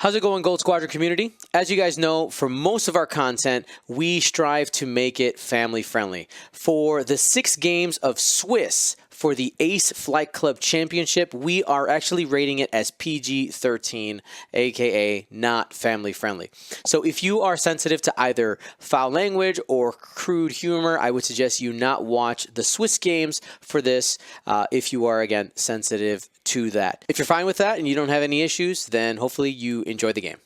How's it going, Gold Squadron community? As you guys know, for most of our content, we strive to make it family friendly. For the 6 games of Swiss for the Ace Flight Club Championship, we are actually rating it as PG-13, aka not family friendly. So if you are sensitive to either foul language or crude humor, I would suggest you not watch the Swiss games for this if you are, again, sensitive to that. If you're fine with that and you don't have any issues, then hopefully you enjoy the game.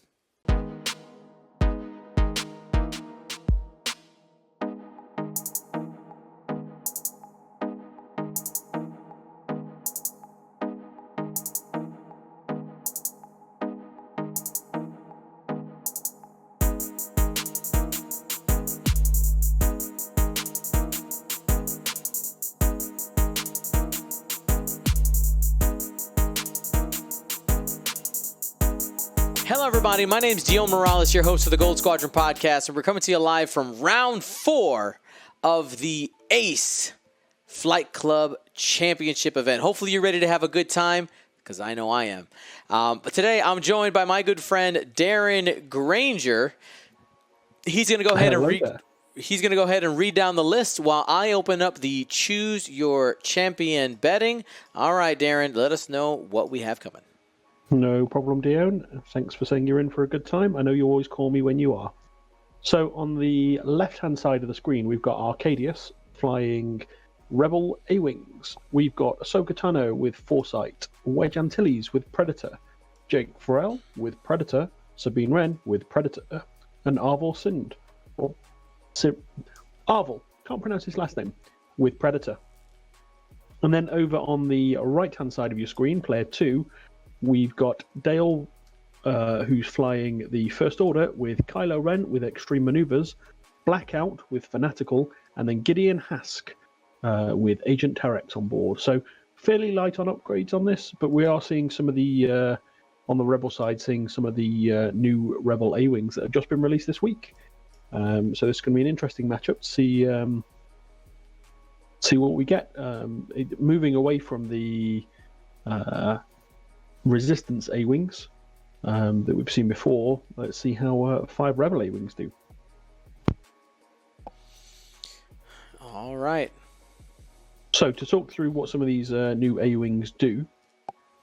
Hello, everybody. My name is Gio Morales, your host of the Gold Squadron podcast, and we're coming to you live from round 4 of the Ace Flight Club Championship event. Hopefully, you're ready to have a good time, because I know I am. But today, I'm joined by my good friend Darren Granger. He's going to go ahead and read down the list while I open up the Choose Your Champion betting. All right, Darren, let us know what we have coming. No problem, Dion. Thanks for saying you're in for a good time. I know you always call me when you are. So on the left-hand side of the screen, we've got Arkadiusz flying Rebel A-Wings. We've got Ahsoka Tano with Foresight, Wedge Antilles with Predator, Jake Farrell with Predator, Sabine Wren with Predator, and Arvel Sind, or Arvel, can't pronounce his last name, with Predator. And then over on the right-hand side of your screen, player 2, we've got Dale, who's flying the First Order with Kylo Ren with Extreme Maneuvers, Blackout with Fanatical, and then Gideon Hask with Agent Terex on board. So fairly light on upgrades on this, but we are seeing some of the, on the Rebel side, seeing some of the new Rebel A-Wings that have just been released this week. So it's going to be an interesting matchup to see what we get. Moving away from the Resistance A-Wings that we've seen before. Let's see how 5 Rebel A-Wings do. All right. So to talk through what some of these new A-Wings do,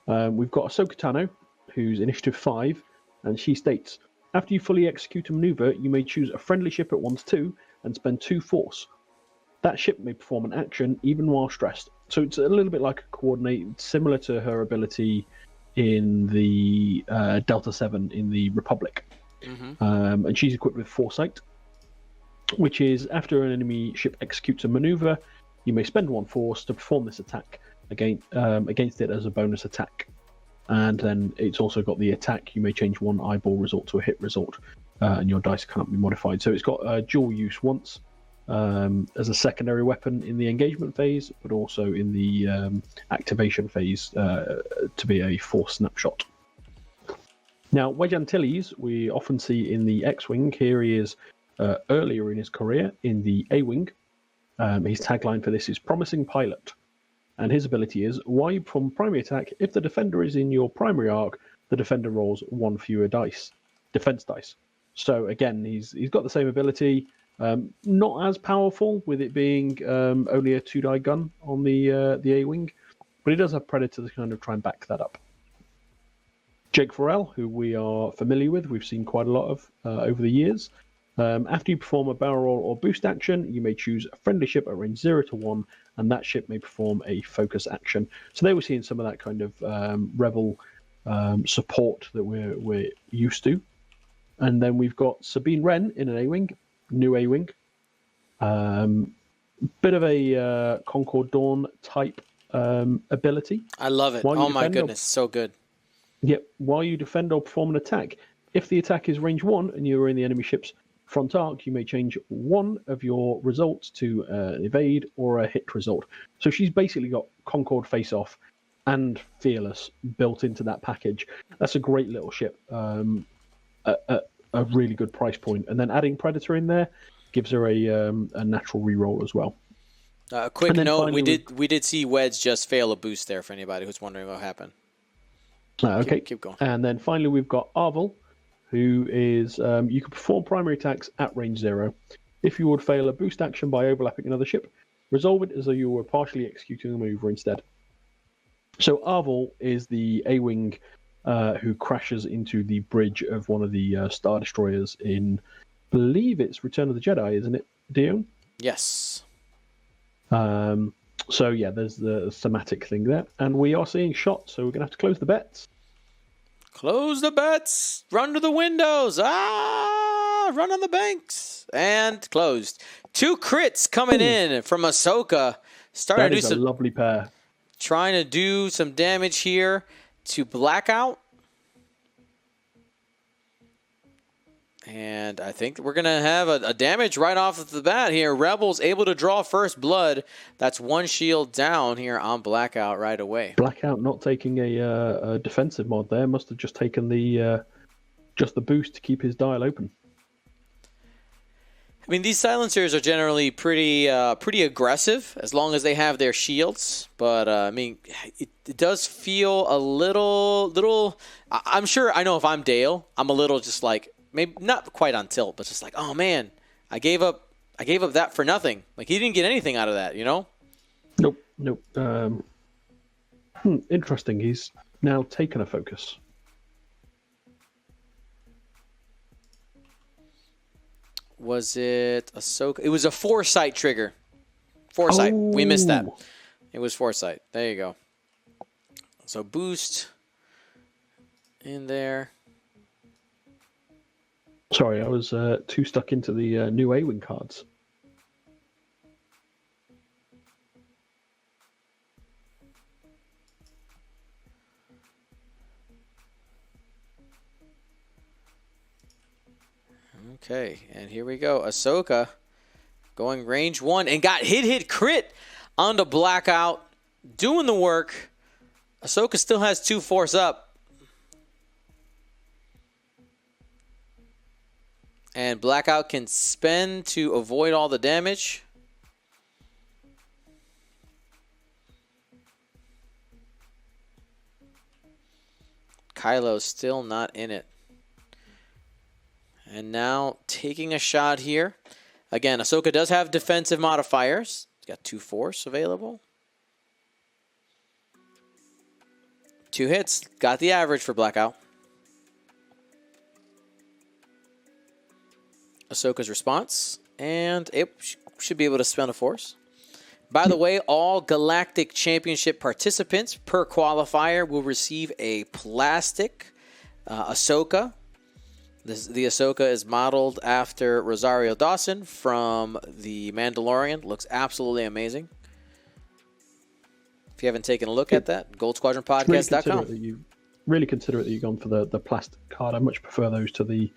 we've got Ahsoka Tano, who's Initiative 5, and she states, after you fully execute a maneuver, you may choose a friendly ship at 1-2 and spend 2 force. That ship may perform an action even while stressed. So it's a little bit like a coordinate, similar to her ability in the Delta 7 in the Republic. Mm-hmm. And she's equipped with Foresight, which is after an enemy ship executes a maneuver, you may spend 1 force to perform this attack against it as a bonus attack. And then it's also got the attack, you may change 1 eyeball result to a hit result, and your dice can't be modified. So it's got dual use once as a secondary weapon in the engagement phase, but also in the activation phase to be a force snapshot. Now, Wedge Antilles, we often see in the X-Wing. Here he is earlier in his career in the A-Wing. His tagline for this is Promising Pilot. And his ability is, while you perform primary attack, if the defender is in your primary arc, the defender rolls 1 fewer defense dice. So again, he's got the same ability. Not as powerful, with it being only a 2-die gun on the A-Wing, but he does have Predator to kind of try and back that up. Jake Farrell, who we are familiar with, we've seen quite a lot of over the years. After you perform a barrel roll or boost action, you may choose a friendly ship at range 0-1, and that ship may perform a focus action. So they were seeing some of that kind of Rebel support that we're used to. And then we've got Sabine Wren in an A-Wing. New A-Wing, bit of a Concord Dawn type ability. I love it. Oh my goodness, so good. Yep. While you defend or perform an attack, if the attack is range 1 and you are in the enemy ship's front arc, you may change 1 of your results to an evade or a hit result. So she's basically got Concord face-off and Fearless built into that package. That's a great little ship. A really good price point, and then adding Predator in there gives her a natural reroll as well. Quick note: we did see Wedge just fail a boost there. For anybody who's wondering what happened. Okay, keep going. And then finally we've got Arvel, who is you can perform primary attacks at range 0. If you would fail a boost action by overlapping another ship, resolve it as though you were partially executing a maneuver instead. So Arvel is the A-Wing who crashes into the bridge of one of the Star Destroyers in, I believe it's Return of the Jedi, isn't it, Dion? Yes. So yeah, there's the thematic thing there. And we are seeing shots, so we're going to have to close the bets. Close the bets. Run to the windows. Run on the banks. And closed. 2 crits coming in from Ahsoka. Starting to do a lovely pair. Trying to do some damage here to Blackout. And I think we're going to have a damage right off the bat here. Rebels able to draw first blood. That's 1 shield down here on Blackout right away. Blackout not taking a defensive mod there. Must have just taken the just the boost to keep his dial open. I mean, these silencers are generally pretty aggressive as long as they have their shields. But I mean, it does feel a little. I'm sure. I know if I'm Dale, I'm a little just like, maybe not quite on tilt, but just like, oh man, I gave up that for nothing. Like, he didn't get anything out of that, you know? Nope. Interesting. He's now taken a focus. Was it Ahsoka? It was a foresight trigger. Foresight. Oh. We missed that. It was foresight. There you go. So boost in there. Sorry, I was too stuck into the new A-Wing cards. Okay, and here we go. Ahsoka going range 1 and got hit crit onto Blackout, doing the work. Ahsoka still has 2 force up. And Blackout can spend to avoid all the damage. Kylo's still not in it. And now taking a shot here. Again, Ahsoka does have defensive modifiers. He's got 2 force available. 2 hits. Got the average for Blackout. Ahsoka's response. And it should be able to spend a force. By the way, all Galactic Championship participants per qualifier will receive a plastic Ahsoka. The Ahsoka is modeled after Rosario Dawson from The Mandalorian. Looks absolutely amazing. If you haven't taken a look at that, goldsquadronpodcast.com. Really considerate that you've gone for the plastic card. I much prefer those to the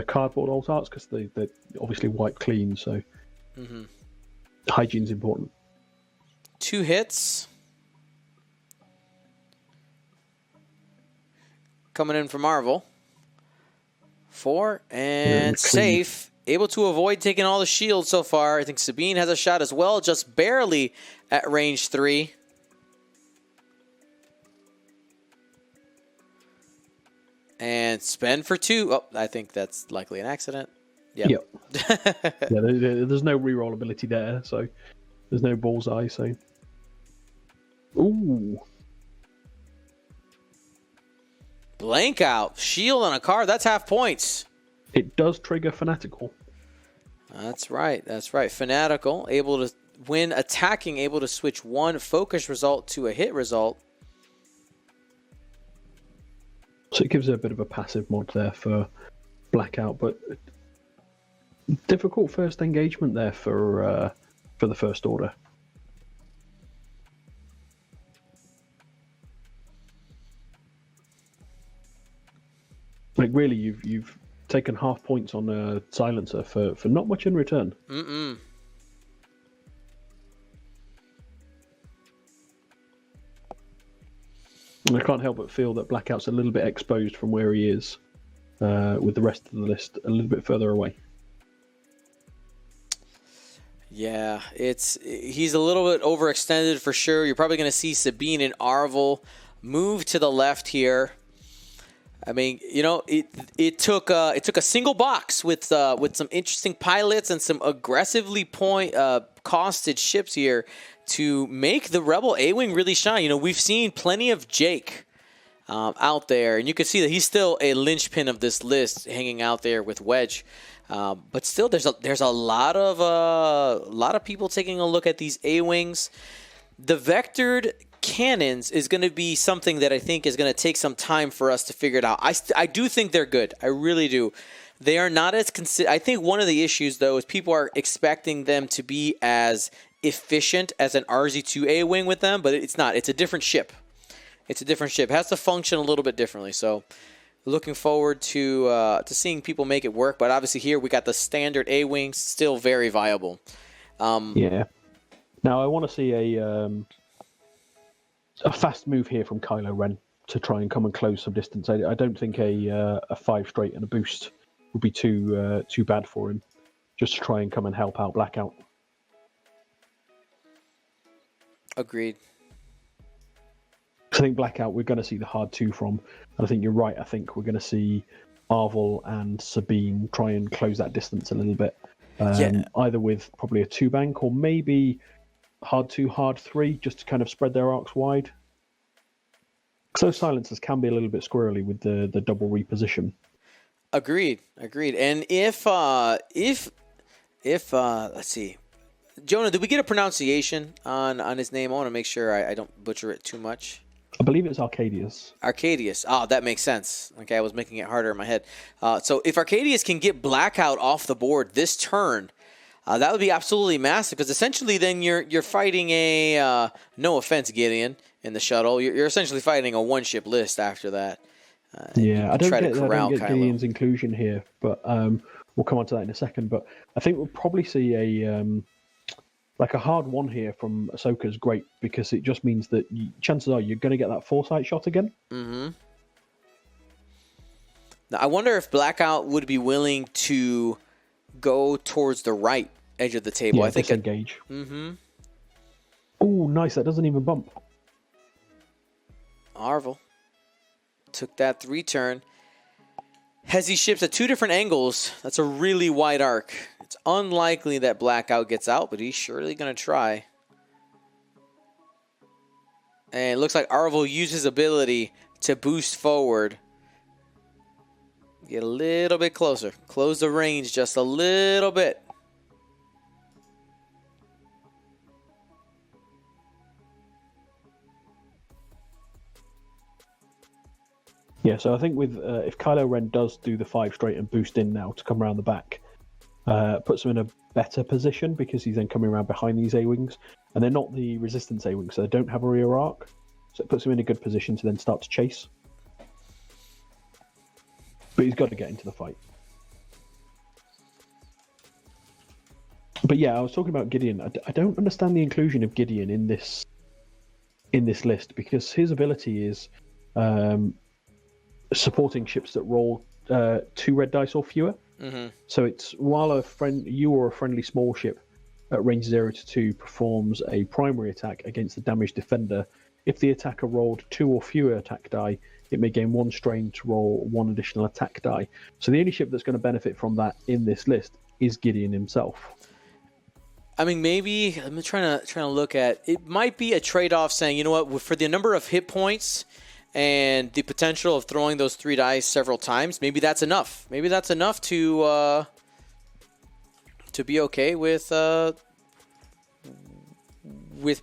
cardboard alt arts because they're obviously wipe clean, so hygiene's important. 2 hits. Coming in from Marvel. 4 and safe. Able to avoid taking all the shields so far. I think Sabine has a shot as well, just barely at range 3. And spend for 2. Oh, I think that's likely an accident. Yep. Yeah, there's no reroll ability there, so there's no bullseye. So, ooh. Blank out. Shield on a card. That's half points. It does trigger Fanatical. That's right. That's right. Fanatical. Able to, when attacking, able to switch 1 focus result to a hit result. So it gives it a bit of a passive mod there for Blackout, but difficult first engagement there for the First Order. Like, really, you've taken half points on a silencer for not much in return. And I can't help but feel that Blackout's a little bit exposed from where he is, with the rest of the list a little bit further away. Yeah, he's a little bit overextended for sure. You're probably going to see Sabine and Arvel move to the left here. I mean, it took a single box with some interesting pilots and some aggressively costed ships here to make the Rebel A-Wing really shine. We've seen plenty of Jake out there, and you can see that he's still a linchpin of this list, hanging out there with Wedge. But still, there's a lot of people taking a look at these A-Wings. The vectored cannons is going to be something that I think is going to take some time for us to figure it out. I do think they're good. I really do. They are not as I think one of the issues, though, is people are expecting them to be as efficient as an RZ-2A wing with them, but it's not. It's a different ship. It's a different ship. It has to function a little bit differently. So looking forward to seeing people make it work. But obviously here we got the standard A-wings, still very viable. Yeah. Now I want to see a fast move here from Kylo Ren to try and come and close some distance. I don't think a 5 straight and a boost would be too bad for him, just to try and come and help out Blackout. Agreed. I think Blackout we're going to see the hard 2 from, and I think you're right. I think we're going to see Arvel and Sabine try and close that distance a little bit, either with probably a 2 bank or maybe hard 2, hard 3, just to kind of spread their arcs wide. So silencers can be a little bit squirrely with the double reposition. Agreed. And if let's see, Jonah, did we get a pronunciation on his name? I want to make sure I don't butcher it too much. I believe it's Arkadiusz. Arkadiusz. Oh, that makes sense. Okay, I was making it harder in my head. So if Arkadiusz can get Blackout off the board this turn, that would be absolutely massive, because essentially then you're fighting a no offense, Gideon, in the shuttle. You're essentially fighting a one-ship list after that. I don't get Gideon's inclusion here, but we'll come on to that in a second. But I think we'll probably see a hard 1 here from Ahsoka is great, because it just means that chances are you're going to get that foresight shot again. Mm-hmm. Now, I wonder if Blackout would be willing to go towards the right edge of the table. Yeah, I think engage. Mm-hmm. Oh, nice! That doesn't even bump. Arvel took that 3 turn. Has these ships at 2 different angles. That's a really wide arc. It's unlikely that Blackout gets out, but he's surely going to try. And it looks like Arvel used his ability to boost forward. Get a little bit closer. Close the range just a little bit. Yeah, so I think with if Kylo Ren does do the 5 straight and boost in now to come around the back, puts him in a better position, because he's then coming around behind these A-Wings, and they're not the Resistance A-Wings, so they don't have a rear arc, so it puts him in a good position to then start to chase. But he's got to get into the fight. But yeah, I was talking about Gideon. I don't understand the inclusion of Gideon in this list, because his ability is supporting ships that roll 2 red dice or fewer. Mm-hmm. So it's while you or a friendly small ship at range 0 to 2 performs a primary attack against the damaged defender, if the attacker rolled 2 or fewer attack die, it may gain 1 strain to roll 1 additional attack die. So the only ship that's going to benefit from that in this list is Gideon himself. I mean, maybe I'm trying to look at it. Might be a trade-off, saying, you know what, for the number of hit points and the potential of throwing those 3 dice several times, maybe that's enough. Maybe that's enough to be okay with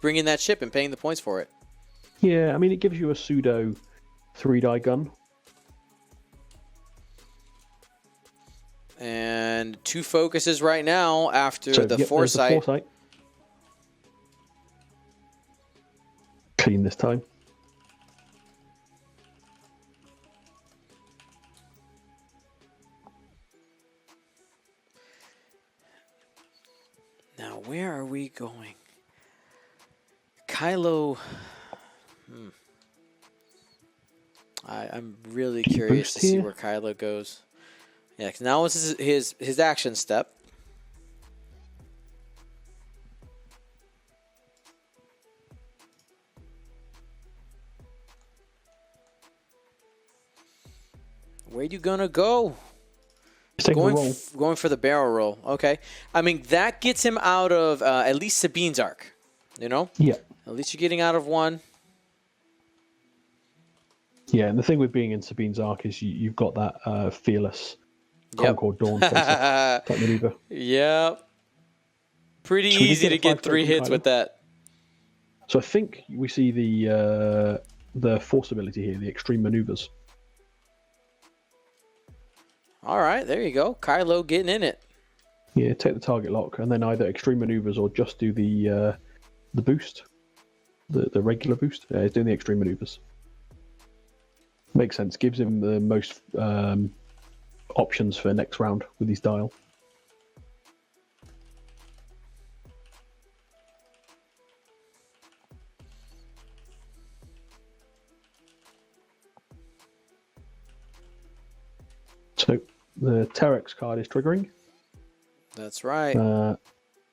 bringing that ship and paying the points for it. Yeah, I mean, it gives you a pseudo 3-die gun. And 2 focuses right now after the foresight. Clean this time. Now, where are we going? Kylo. I'm really curious to see where Kylo goes. Yeah, because now this is his action step. Where you gonna go? He's taking a roll. Going for the barrel roll. Okay. I mean, that gets him out of at least Sabine's arc. You know? Yeah. At least you're getting out of one. Yeah, and the thing with being in Sabine's arc is you've got that fearless Concord Dawn type maneuver. Yep. Pretty So we did easy to a get 5 3 from hits Kylo. with that. So I think we see the force ability here, the extreme maneuvers. All right, there you go. Kylo getting in it. Yeah, take the target lock, and then either extreme maneuvers or just do the boost, the regular boost. Yeah, he's doing the extreme maneuvers. Makes sense. Gives him the most options for next round with his dial. So the Terex card is triggering. That's right.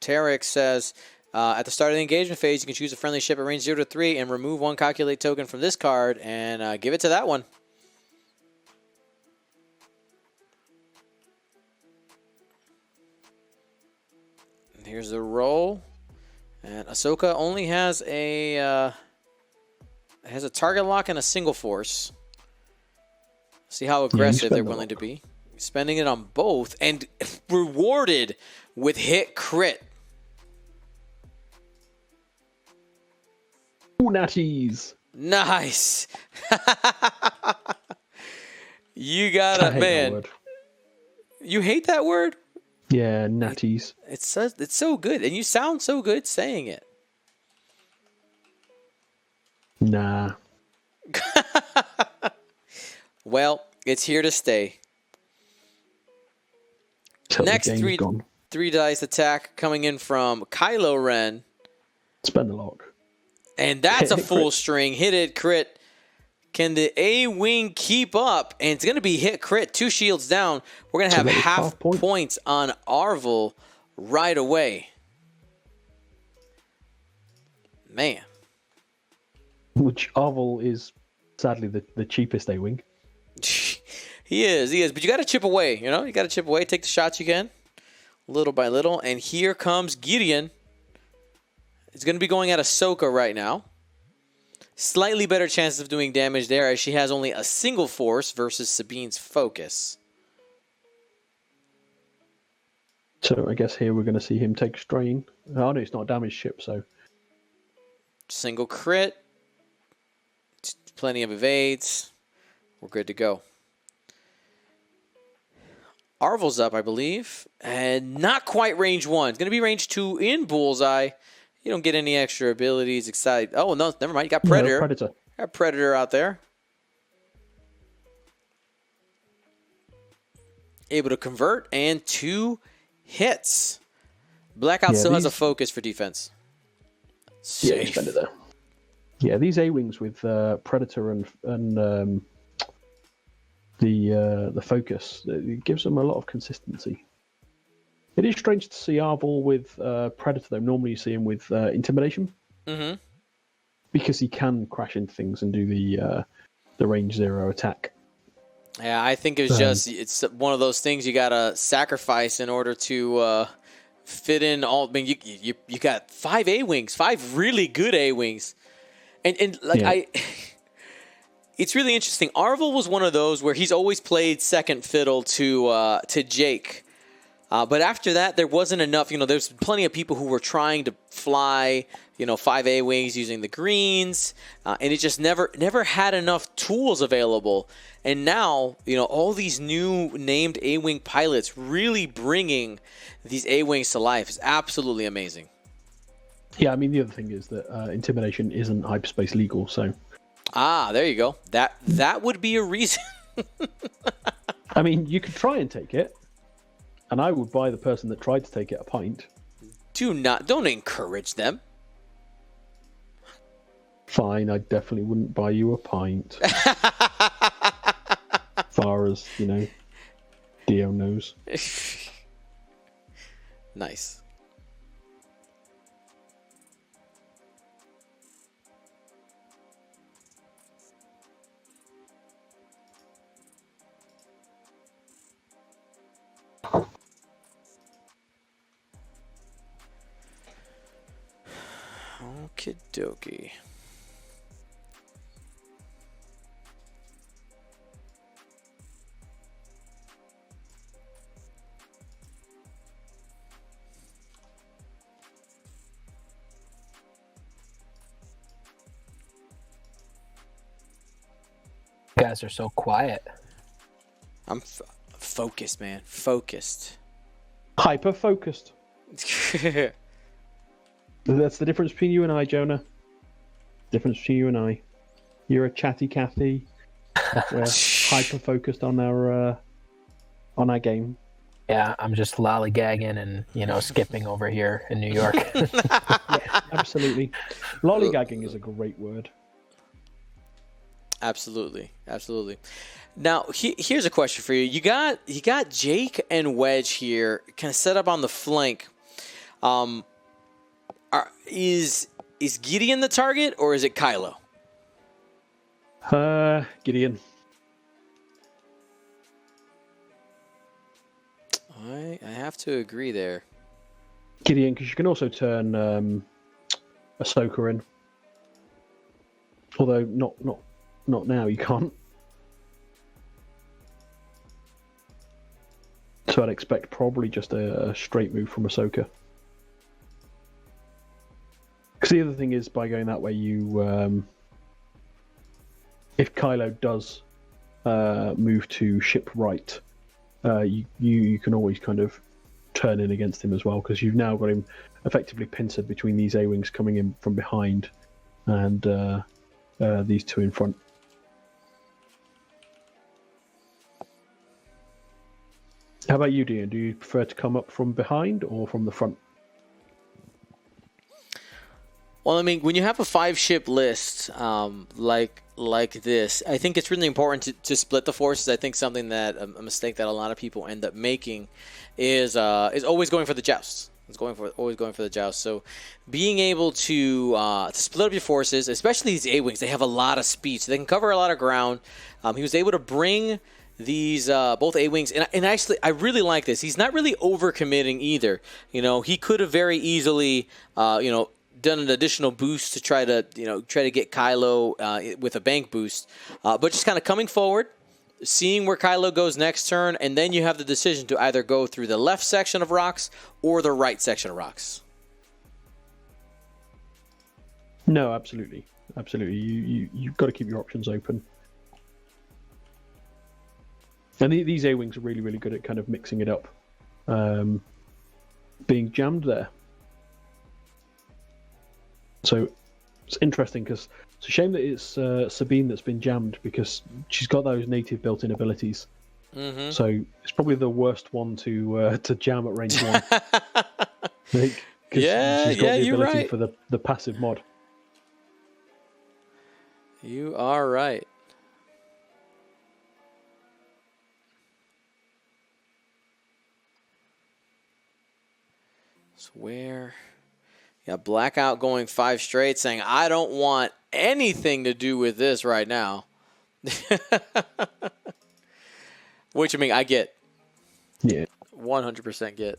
Tarek says, at the start of the engagement phase, you can choose a friendly ship at range 0 to 3 and remove 1 calculate token from this card and give it to that one. And here's the roll. And Ahsoka only has a target lock and a single force. See how aggressive they're willing to be. Spending it on both and rewarded with hit crit. Ooh, natties. Nice. You got it, man. You hate that word? Yeah, natties. It's so good, and you sound so good saying it. Nah. Well, it's here to stay. Next three dice attack coming in from Kylo Ren. Spend the lock. And that's a full crit. string. Hit it, crit. Can the A-Wing keep up? And it's going to be hit, crit. 2 shields down. We're going to have half points on Arvel right away. Man. Which Arvel is sadly the cheapest A-Wing. He is. But you got to chip away, you know? You got to chip away, take the shots you can, little by little. And here comes Gideon. It's going to be going at Ahsoka right now. Slightly better chances of doing damage there as she has only a single force versus Sabine's focus. So I guess here we're going to see him take strain. Oh, no, it's not a damaged ship, so... Single crit. Plenty of evades. We're good to go. Arvel's up, I believe. And not quite range 1. It's going to be range 2 in Bullseye. You don't get any extra abilities. Excited. Oh, no, never mind. You got Predator. No, Predator. Got Predator out there. Able to convert and 2 hits. Blackout still has a focus for defense. Safe. Yeah, spend it there. Yeah, these A-Wings with Predator and the focus, it gives them a lot of consistency. It is strange to see Arvel with Predator, though. Normally you see him with Intimidation. Mm-hmm. Because he can crash into things and do the range 0 attack. Yeah, I think it's one of those things you got to sacrifice in order to fit in all. I mean, you got 5 A-Wings, 5 really good A-Wings. And it's really interesting. Arvel was one of those where he's always played second fiddle to Jake. But after that, there wasn't enough. There's plenty of people who were trying to fly, 5 A-Wings using the greens, and it just never had enough tools available. And now, all these new named A-Wing pilots really bringing these A-Wings to life is absolutely amazing. Yeah, I mean, the other thing is that Intimidation isn't hyperspace legal, so... There you go. That would be a reason. I mean, you could try and take it. And I would buy the person that tried to take it a pint. Don't encourage them. Fine, I definitely wouldn't buy you a pint. Far as, Dio knows. Nice. Dokie. You guys are so quiet. I'm focused, man. Focused. Hyper focused. That's the difference between you and I, Jonah. Difference between you and I. You're a chatty Cathy. We're hyper focused on our game. Yeah, I'm just lollygagging and, skipping over here in New York. Yeah, absolutely. Lollygagging is a great word. Absolutely, absolutely. Now, here's a question for you. You got Jake and Wedge here, kind of set up on the flank. Is Gideon the target or is it Kylo? Gideon. I have to agree there. Gideon, because you can also turn Ahsoka in. Although not now, you can't. So I'd expect probably just a straight move from Ahsoka. Because the other thing is, by going that way, you if Kylo does move to ship right, you can always kind of turn in against him as well, because you've now got him effectively pincered between these A-wings coming in from behind and these two in front. How about you, Dean? Do you prefer to come up from behind or from the front? Well, I mean, when you have a 5-ship list like this, I think it's really important to split the forces. I think something that a mistake that a lot of people end up making is always going for the joust. Always going for the joust. So being able to split up your forces, especially these A-wings, they have a lot of speed, so they can cover a lot of ground. He was able to bring these both A-wings, and actually I really like this. He's not really overcommitting either. He could have very easily done an additional boost to try to get Kylo with a bank boost, but just kind of coming forward, seeing where Kylo goes next turn, and then you have the decision to either go through the left section of rocks or the right section of rocks. No, absolutely. You've got to keep your options open. And these A-wings are really, really good at kind of mixing it up. Being jammed there. So it's interesting because it's a shame that it's Sabine that's been jammed, because she's got those native built-in abilities. Mm-hmm. So it's probably the worst one to jam at range 1. She's got the you're ability right. for the passive mod. You are right. Where? Yeah, Blackout going 5 straight, saying, I don't want anything to do with this right now. Which, I mean, I get. Yeah. 100% get. I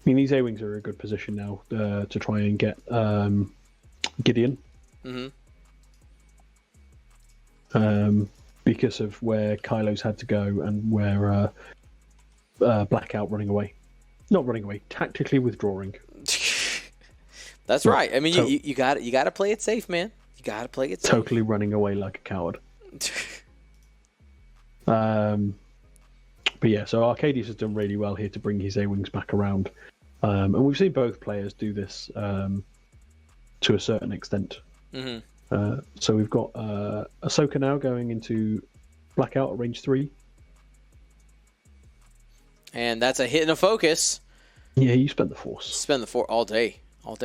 mean, these A-wings are in a good position now to try and get Gideon. Mm-hmm. Because of where Kylo's had to go and where Blackout running away. Not running away, tactically withdrawing. That's right. I mean, you got to play it safe, man. You got to play it safe. Totally running away like a coward. But yeah, so Arkadiusz has done really well here to bring his A-wings back around. And we've seen both players do this to a certain extent. Mm-hmm. So we've got Ahsoka now going into Blackout at range 3. And that's a hit and a focus. Yeah, you spent the force. Spend the force all day.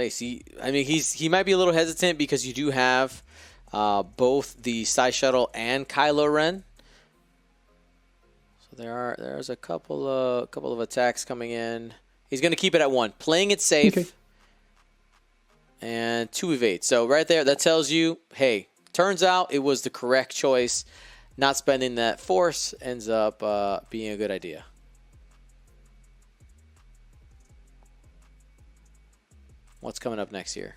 See, I mean, he might be a little hesitant because you do have both the Sky Shuttle and Kylo Ren. So there's a couple of attacks coming in. He's going to keep it at 1, playing it safe. Okay. And 2 evade. So right there, that tells you, hey, turns out it was the correct choice. Not spending that force ends up being a good idea. What's coming up next here?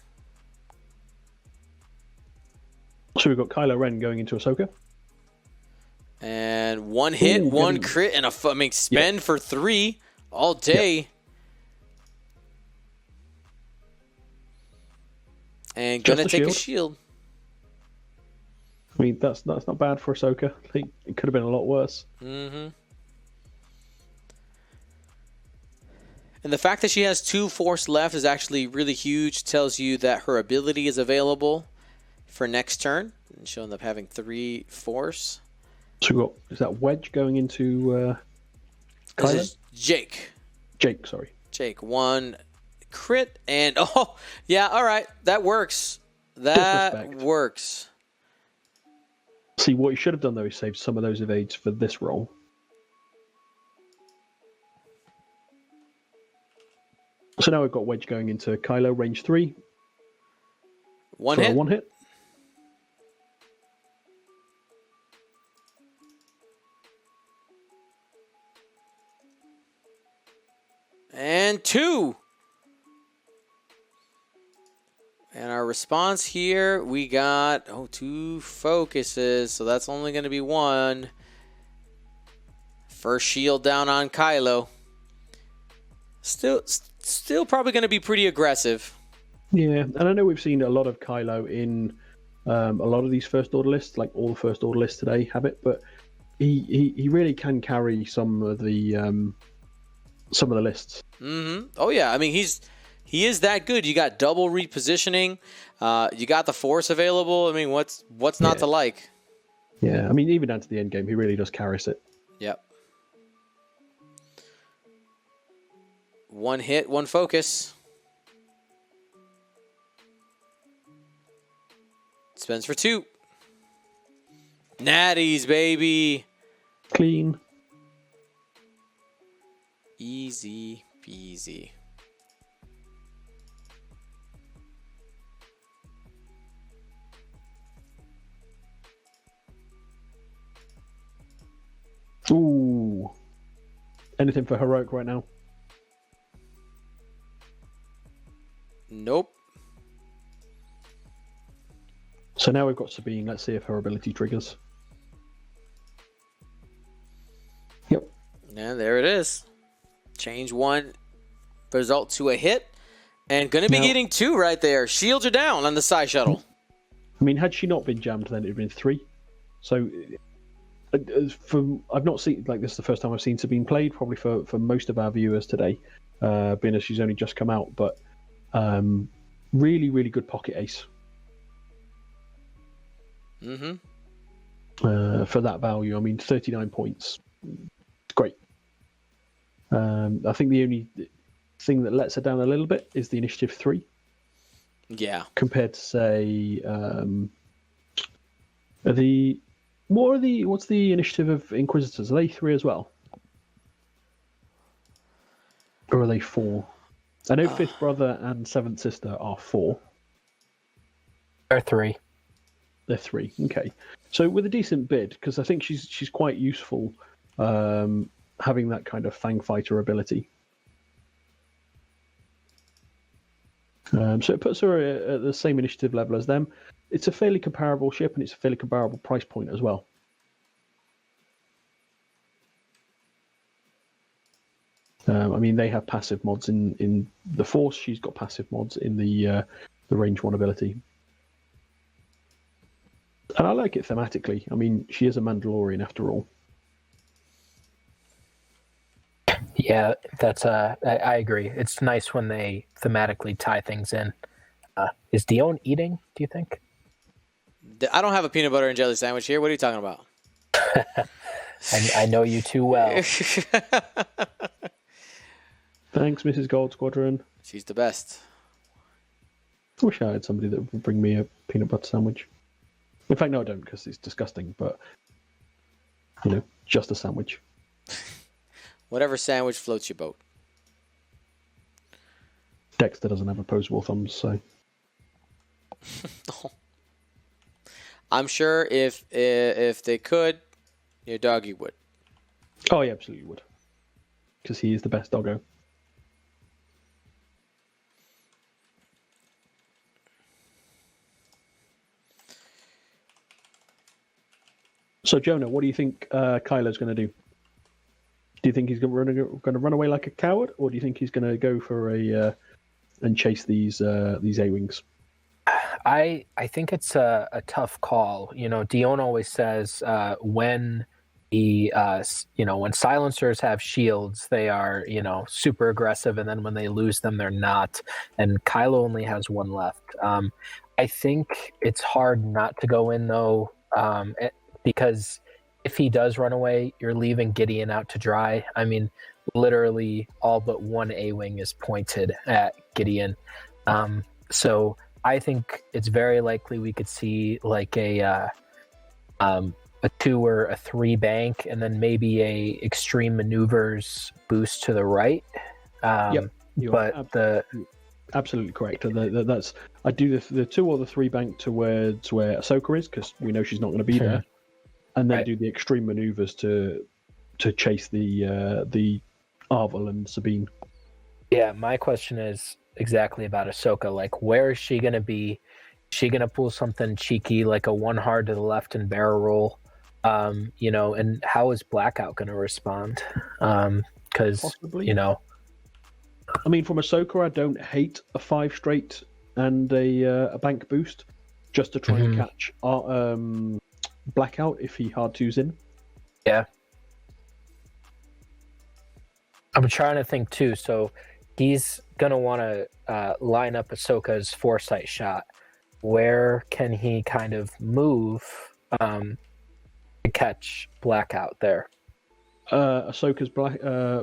So we've got Kylo Ren going into Ahsoka. And one hit, Ooh, one getting- crit, and spend for 3 all day. And Just gonna a take a shield. shield. I mean, that's not bad for Ahsoka. I think it could have been a lot worse. Mm-hmm. And the fact that she has 2 force left is actually really huge. Tells you that her ability is available for next turn. And she'll end up having 3 force. So we've got, is that Wedge going into This Kylo? is Jake. Jake, sorry. Jake, 1 crit. And, oh, yeah, all right. That works. That Disrespect. works. See, what you should have done, though, is saved some of those evades for this roll. So now we've got Wedge going into Kylo, range 3. One for hit. a 1 hit. And 2. And our response here, we got 2 focuses, so that's only going to be 1. First shield down on Kylo. Still probably going to be pretty aggressive. Yeah, and I know we've seen a lot of Kylo in a lot of these first order lists, like all the first order lists today have it, but he really can carry some of the lists. Mm-hmm. Oh yeah, I mean he is that good. You got double repositioning, you got the force available. I mean, what's not to like? Yeah, I mean even down to the end game, he really does carry it. Yep. 1 hit, 1 focus. Spends for 2. Natties, baby. Clean. Easy peasy. Ooh. Anything for heroic right now? Nope. So now we've got Sabine. Let's see if her ability triggers. Yep. And there it is. Change 1 result to a hit. And going to be Now- getting 2 right there. Shields are down on the side shuttle. I mean, had she not been jammed, then it'd have been 3. So, I've not seen, like, this is the first time I've seen Sabine played, probably for most of our viewers today, being as she's only just come out. But really, really good pocket ace Mm-hmm. for that value. I mean, 39 points. It's great. I think the only thing that lets her down a little bit is the initiative 3. Yeah. Compared to say what's the initiative of Inquisitors? Are they 3 as well, or are they 4? I know Fifth Brother and Seventh Sister are 4. Or 3. They're 3. Okay, so with a decent bid, because I think she's quite useful, having that kind of Fang Fighter ability. So it puts her at the same initiative level as them. It's a fairly comparable ship, and it's a fairly comparable price point as well. I mean, they have passive mods in the Force. She's got passive mods in the range 1 ability. And I like it thematically. I mean, she is a Mandalorian after all. Yeah, that's I agree. It's nice when they thematically tie things in. Is Dion eating, do you think? I don't have a peanut butter and jelly sandwich here. What are you talking about? I know you too well. Thanks, Mrs. Gold Squadron. She's the best. I wish I had somebody that would bring me a peanut butter sandwich. In fact, no, I don't, because it's disgusting, but, just a sandwich. Whatever sandwich floats your boat. Dexter doesn't have opposable thumbs, so... I'm sure if they could, your doggy would. Oh, he absolutely would. Because he is the best doggo. So, Jonah, what do you think Kylo's going to do? Do you think he's going to run away like a coward, or do you think he's going to go for and chase these A-wings? I think it's a tough call. Dion always says when when silencers have shields, they are super aggressive, and then when they lose them, they're not. And Kylo only has one left. I think it's hard not to go in though, because if he does run away, you're leaving Gideon out to dry. I mean, literally all but one A-wing is pointed at Gideon. So I think it's very likely we could see like a 2 or a 3 bank, and then maybe a extreme maneuvers boost to the right. Yep, but absolutely correct. That's I do the 2 or the 3 bank towards where Ahsoka is, because we know she's not going to be there, and then do the extreme maneuvers to chase the Arvel and Sabine. Yeah, my question is exactly about Ahsoka. Like, where is she going to be? Is she going to pull something cheeky like a 1 hard to the left and barrel roll? And how is Blackout going to respond? Because I mean, from Ahsoka, I don't hate a 5 straight and a bank boost just to try and catch Blackout if he hard 2's in. Yeah. I'm trying to think too. So he's going to want to line up Ahsoka's foresight shot. Where can he kind of move to catch Blackout there? Ahsoka's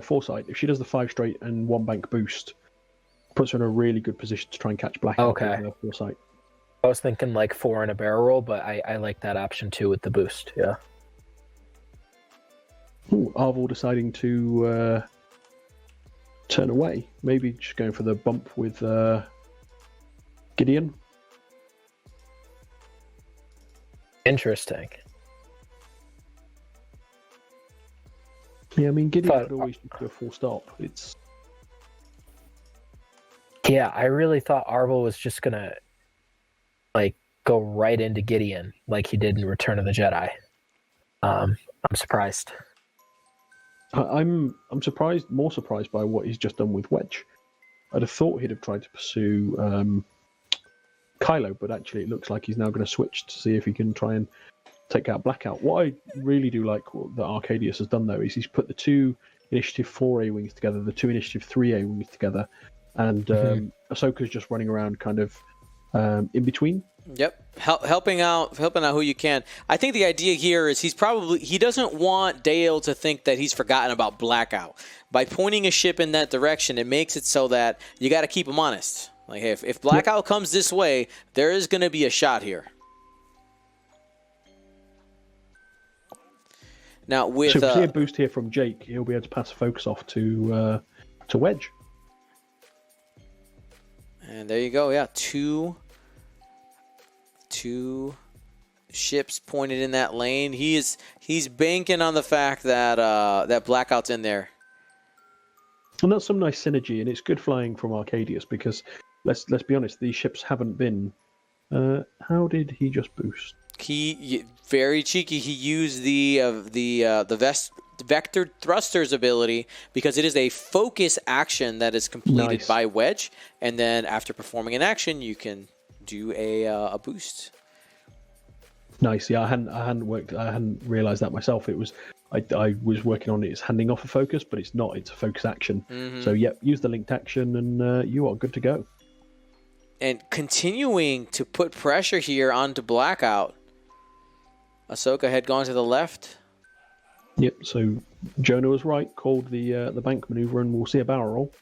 foresight, if she does the 5 straight and 1 bank boost, puts her in a really good position to try and catch Blackout with her foresight. I was thinking like 4 in a barrel roll, but I like that option too with the boost. Yeah. Ooh, Arvel deciding to turn away. Maybe just going for the bump with Gideon. Interesting. Yeah, I mean, Gideon could always do a full stop. Yeah, I really thought Arvel was just gonna go right into Gideon like he did in Return of the Jedi. I'm surprised. I'm more surprised by what he's just done with Wedge. I'd have thought he'd have tried to pursue Kylo, but actually it looks like he's now going to switch to see if he can try and take out Blackout. What I really do like that Arkadiusz has done, though, is he's put the 2 Initiative 4 A-Wings together, the 2 Initiative 3 A-Wings together, and Ahsoka's just running around kind of in between. Yep, helping out who you can. I think the idea here is he doesn't want Dale to think that he's forgotten about Blackout. By pointing a ship in that direction, it makes it so that you got to keep him honest. Like, hey, if Blackout comes this way, there is going to be a shot here. Now with so if we see a boost here from Jake, he'll be able to pass focus off to Wedge. And there you go. Yeah, two ships pointed in that lane. He's banking on the fact that that Blackout's in there. And that's some nice synergy, and it's good flying from Arkadiusz because let's be honest, these ships haven't been. How did he just boost? He very cheeky. He used the vector thrusters ability because it is a focus action that is completed by Wedge, and then after performing an action, you can do a boost. Nice. Yeah, I hadn't realized that myself. It was I was working on it as handing off a focus, but it's not. It's a focus action. So use the linked action, and you are good to go. And continuing to put pressure here onto Blackout. Ahsoka had gone to the left. Yep. So Jonah was right. Called the bank maneuver, and we'll see a barrel roll.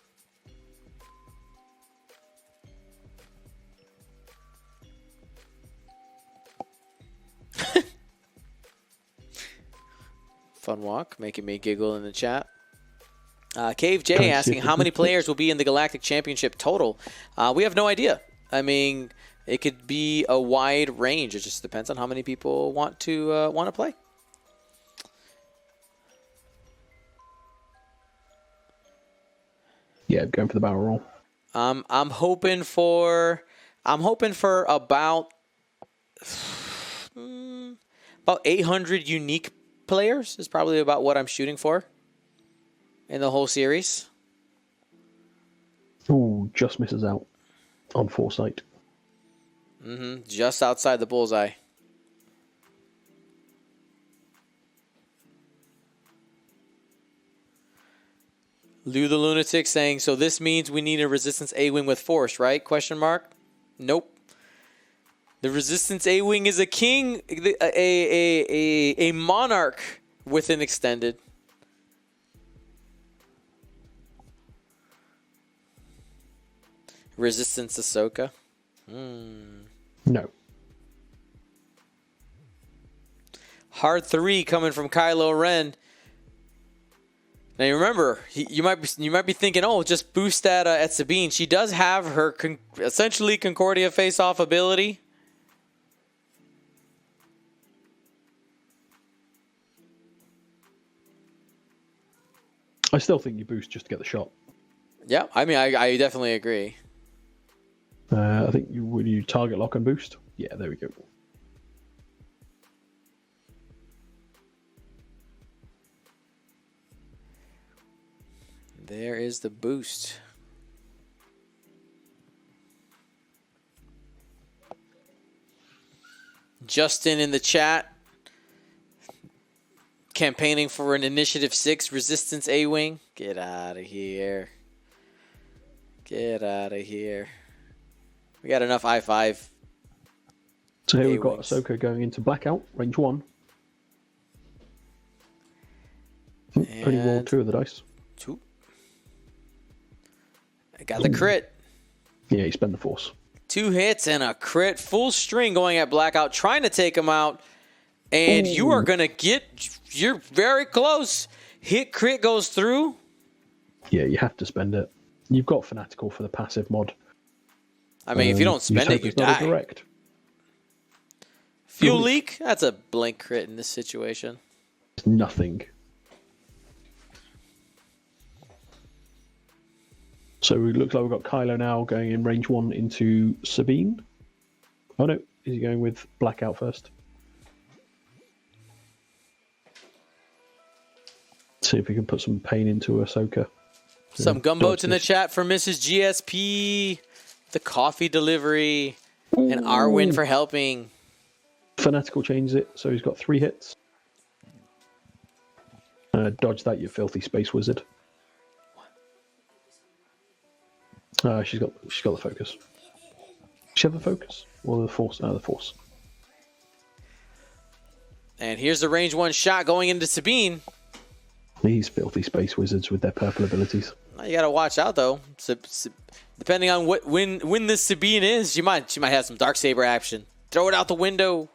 Fun walk, making me giggle in the chat. Cave J asking how many players will be in the Galactic Championship total. We have no idea. I mean, it could be a wide range. It just depends on how many people want to play. Yeah, going for the barrel roll. I'm hoping for about About 800 unique players is probably about what I'm shooting for in the whole series. Ooh, just misses out on foresight. Just outside the bullseye. Lou the Lunatic saying, so this means we need a Resistance A-Wing with Force, right? Question mark. Nope. The Resistance A-Wing is a king, a monarch with an extended. Resistance Ahsoka. No. Hard 3 coming from Kylo Ren. Now you remember, you might be thinking, oh, just boost that at Sabine. She does have her essentially Concordia face-off ability. I still think you boost just to get the shot. Yeah, I mean, I definitely agree. I think you target lock and boost. Yeah, there we go. There is the boost. Justin in the chat. Campaigning for an Initiative 6 Resistance A-Wing. Get out of here. Get out of here. We got enough I-5. So here we've got Ahsoka going into Blackout, range 1. Only rolled 2 of the dice. 2. I got the crit. Yeah, you spend the Force. 2 hits and a crit. Full string going at Blackout, trying to take him out. And you are going to get... You're very close. Hit crit goes through. Yeah, you have to spend it. You've got Fanatical for the passive mod. I mean, if you don't spend it, you die. Direct. Fuel leak? That's a blank crit in this situation. It's nothing. So it looks like we've got Kylo now going in range 1 into Sabine. Oh no, is he going with Blackout first? See if we can put some pain into Ahsoka. Some gumboats in the chat for Mrs. GSP. The coffee delivery. Ooh. And Arwen for helping. Fanatical changes it, so he's got 3 hits. Dodge that, you filthy space wizard. She's got the focus. Does she have the focus? Or the Force? The Force. And here's the range 1 shot going into Sabine. These filthy space wizards with their purple abilities. You gotta watch out though. Depending on when this Sabine is, she might have some Darksaber action. Throw it out the window.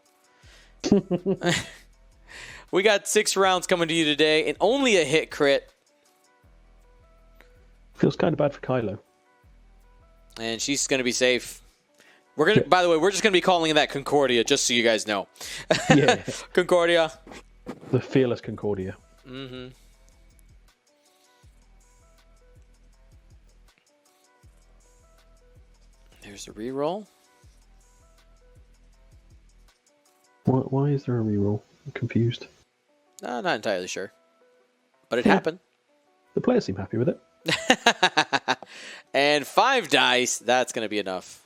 We got 6 rounds coming to you today, and only a hit crit. Feels kind of bad for Kylo. And she's gonna be safe. We're gonna. By the way, we're just gonna be calling that Concordia, just so you guys know. Yeah. Concordia. The fearless Concordia. Mm-hmm. There's a reroll. Why is there a reroll? I'm confused. Not entirely sure. But it happened. The players seem happy with it. And 5 dice. That's going to be enough.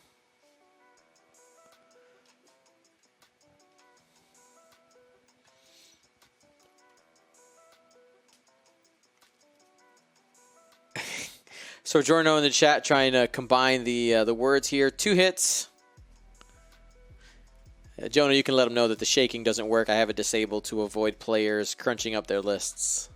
So Jorno in the chat trying to combine the words here. 2 hits. Jonah, you can let them know that the shaking doesn't work. I have it disabled to avoid players crunching up their lists.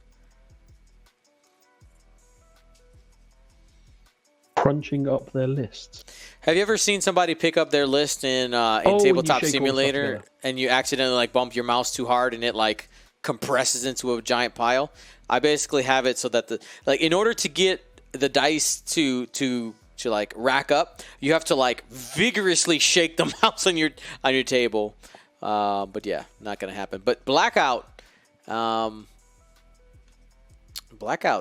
Crunching up their lists. Have you ever seen somebody pick up their list in Tabletop Simulator and you accidentally like bump your mouse too hard and it like compresses into a giant pile? I basically have it so that in order to get the dice to like rack up, you have to like vigorously shake the mouse on your table. But yeah, not gonna happen. But Blackout,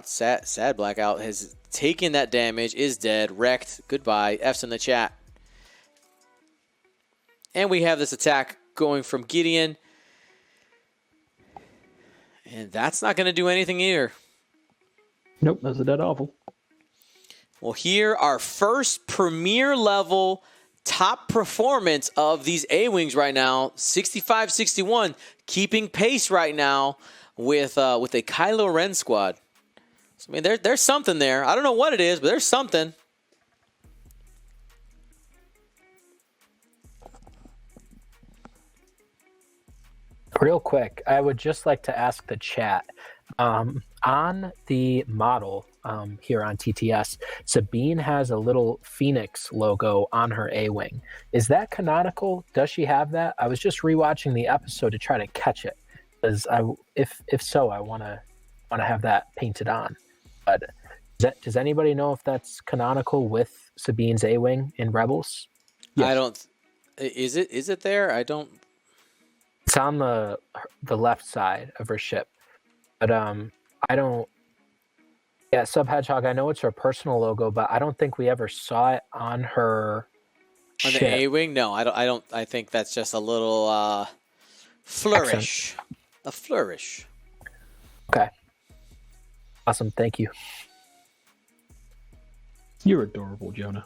sad Blackout has taken that damage, is dead, wrecked. Goodbye. F's in the chat. And we have this attack going from Gideon. And that's not going to do anything either. Nope, that's a dead Arvel. Well, here, our first premier level top performance of these A-Wings right now, 65-61, keeping pace right now with a Kylo Ren squad. So, I mean, there's something there. I don't know what it is, but there's something. Real quick, I would just like to ask the chat. On the model here on TTS, Sabine has a little Phoenix logo on her A-Wing. Is that canonical? Does she have that? I was just rewatching the episode to try to catch it. Because if so, I want to have that painted on. But does anybody know if that's canonical with Sabine's A-Wing in Rebels? Yes. I don't. Is it there? I don't. It's on the left side of her ship. But I don't. Yeah, Sub Hedgehog. I know it's her personal logo, but I don't think we ever saw it on her. On ship. the A-Wing? No, I don't. I think that's just a little flourish. Accent. A flourish. Okay. Awesome. Thank you. You're adorable, Jonah.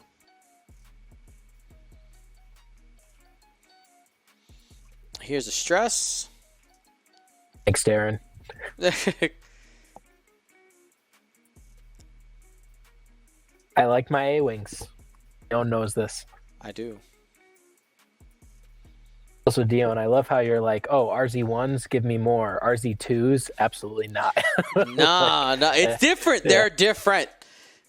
Here's a stress. Thanks, Darren. I like my A-Wings. No one knows this. I do. Also, Dion, I love how you're like, oh, RZ1s, give me more. RZ2s, absolutely not. Nah, it's different. They're different.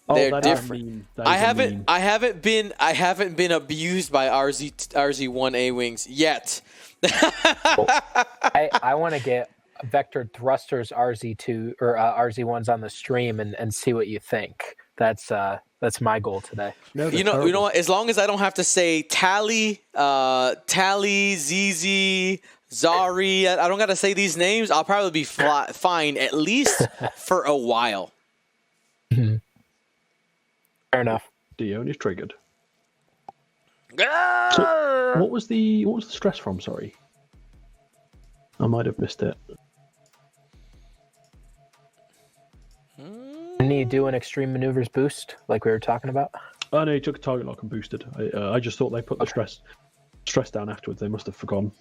They're that is different. mean. That I is mean. haven't been abused by RZ1 A-Wings yet. I want to get vectored thrusters RZ2 or RZ1s on the stream and see what you think. That's my goal today. No, you know what? As long as I don't have to say Tally, ZZ, Zari, I don't got to say these names. I'll probably be fine at least for a while. Fair enough. Dion is triggered. Ah! So, what was the stress from? Sorry, I might have missed it. Didn't you do an extreme maneuvers boost like we were talking about? Oh no, he took a target lock and boosted. I just thought they put the stress down afterwards. They must have forgotten.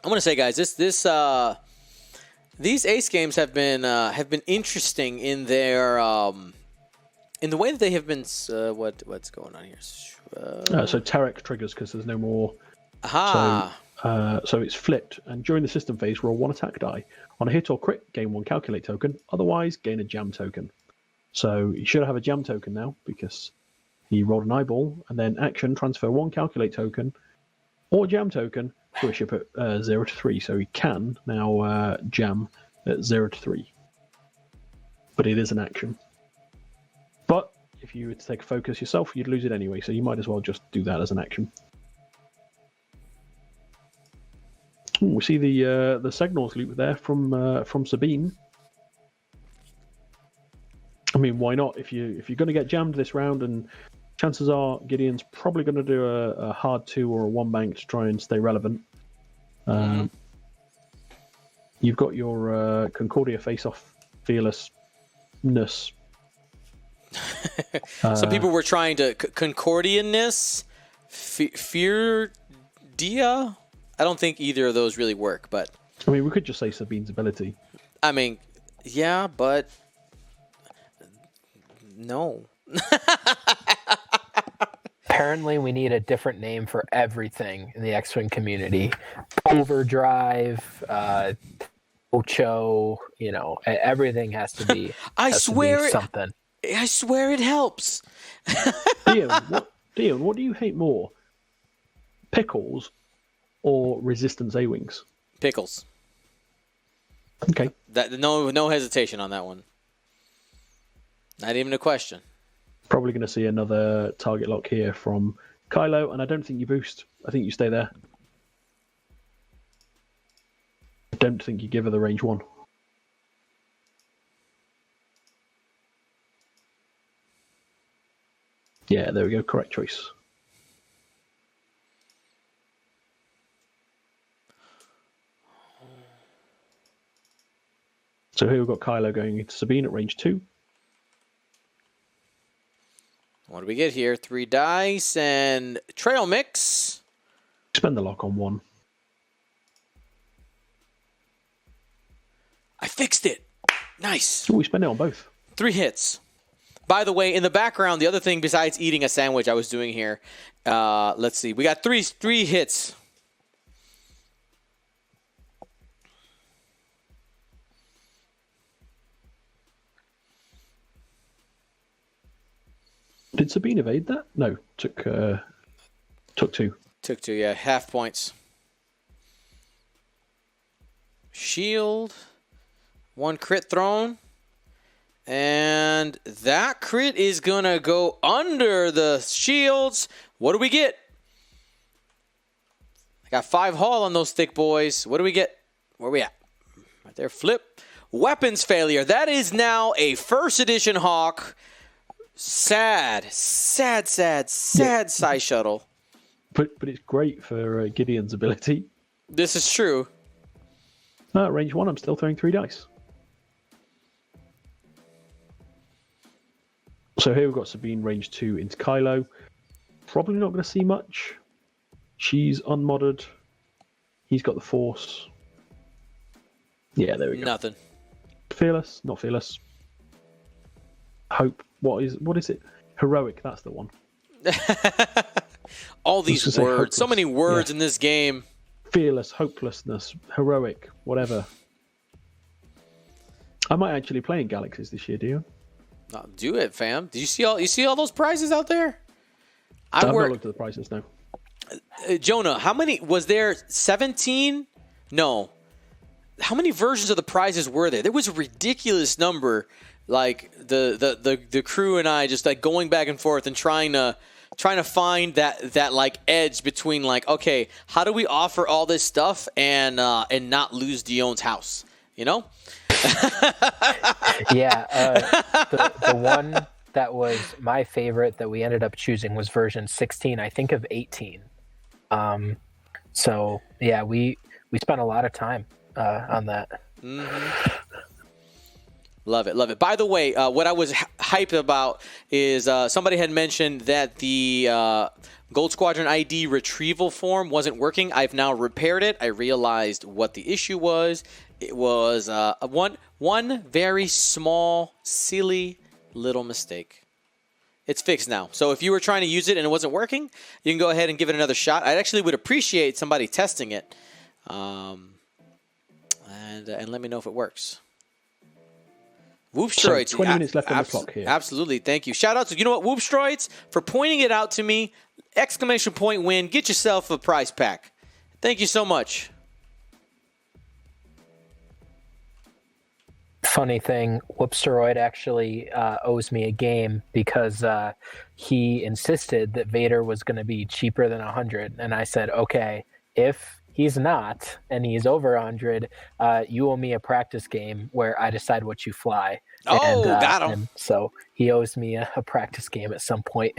I'm gonna say, guys, these Ace games have been interesting in their in the way that they have been. What's going on here? So Tarek triggers because there's no more. Aha. So it's flipped, and during the system phase, roll one attack die. On a hit or crit, gain one calculate token. Otherwise, gain a jam token. So he should have a jam token now because he rolled an eyeball, and then action transfer one calculate token or jam token to a ship at 0 to 3. So he can now jam at 0 to 3. But it is an action. But if you were to take a focus yourself, you'd lose it anyway. So you might as well just do that as an action. Ooh, we see the signals loop there from Sabine. I mean, why not? If you're going to get jammed this round, and chances are Gideon's probably going to do a hard 2 or a 1 bank to try and stay relevant. You've got your Concordia face-off fearlessness. Some people were trying to Concordianness, fear dia. I don't think either of those really work, but I mean, we could just say Sabine's ability. I mean, yeah, but no. Apparently, we need a different name for everything in the X-Wing community. Overdrive, Ocho, everything has to be. I swear something. I swear it helps. Dion, what do you hate more? Pickles or Resistance A-Wings? Pickles. Okay. No hesitation on that one. Not even a question. Probably going to see another target lock here from Kylo, and I don't think you boost. I think you stay there. don't think you give her the range 1. Yeah, there we go. Correct choice. So here we've got Kylo going into Sabine at range 2. What do we get here? 3 dice and trail mix. Spend the lock on 1. I fixed it. Nice. Oh, we spend it on both. 3 hits. By the way, in the background, the other thing besides eating a sandwich I was doing here, let's see. We got three hits. Did Sabine evade that? No, took 2. Took 2, yeah. Half points. Shield. 1 crit thrown. And that crit is going to go under the shields. What do we get? I got 5 hull on those thick boys. What do we get? Where are we at? Right there. Flip. Weapons failure. That is now a first edition Hawk. Sad Psy Shuttle. But it's great for Gideon's ability. This is true. Range 1, I'm still throwing 3 dice. So here we've got Sabine range 2 into Kylo. Probably not going to see much. She's unmodded. He's got the Force. Yeah, there we go. Nothing. Fearless, not fearless. Hope. What is it? Heroic, that's the one. All these words. So many words in this game. Fearless, hopelessness, heroic, whatever. I might actually play in Galaxies this year, do you? Do it, fam. Did you see all those prizes out there? I've not looked at the prices now. Jonah, how many was there? 17? No. How many versions of the prizes were there? There was a ridiculous number. Like the crew and I just like going back and forth and trying to find that like edge between like, okay, how do we offer all this stuff and not lose Dion's house? You know? Yeah, the one that was my favorite that we ended up choosing was version 16, I think of 18. So yeah, we spent a lot of time on that. Mm-hmm. Love it. By the way, what I was hyped about is somebody had mentioned that the Gold Squadron ID retrieval form wasn't working. I've now repaired it. I realized what the issue was. It was one very small, silly little mistake. It's fixed now. So if you were trying to use it and it wasn't working, you can go ahead and give it another shot. I actually would appreciate somebody testing it, and let me know if it works. Whoopstroids. So 20 minutes left on the clock here. Absolutely. Thank you. Shout out to, you know what, Whoopstroids, for pointing it out to me. Exclamation point win. Get yourself a prize pack. Thank you so much. Funny thing, Whoopsteroid actually owes me a game because he insisted that Vader was going to be cheaper than 100. And I said, okay, if he's not, and he's over 100, you owe me a practice game where I decide what you fly. Oh, got him. And so he owes me a practice game at some point.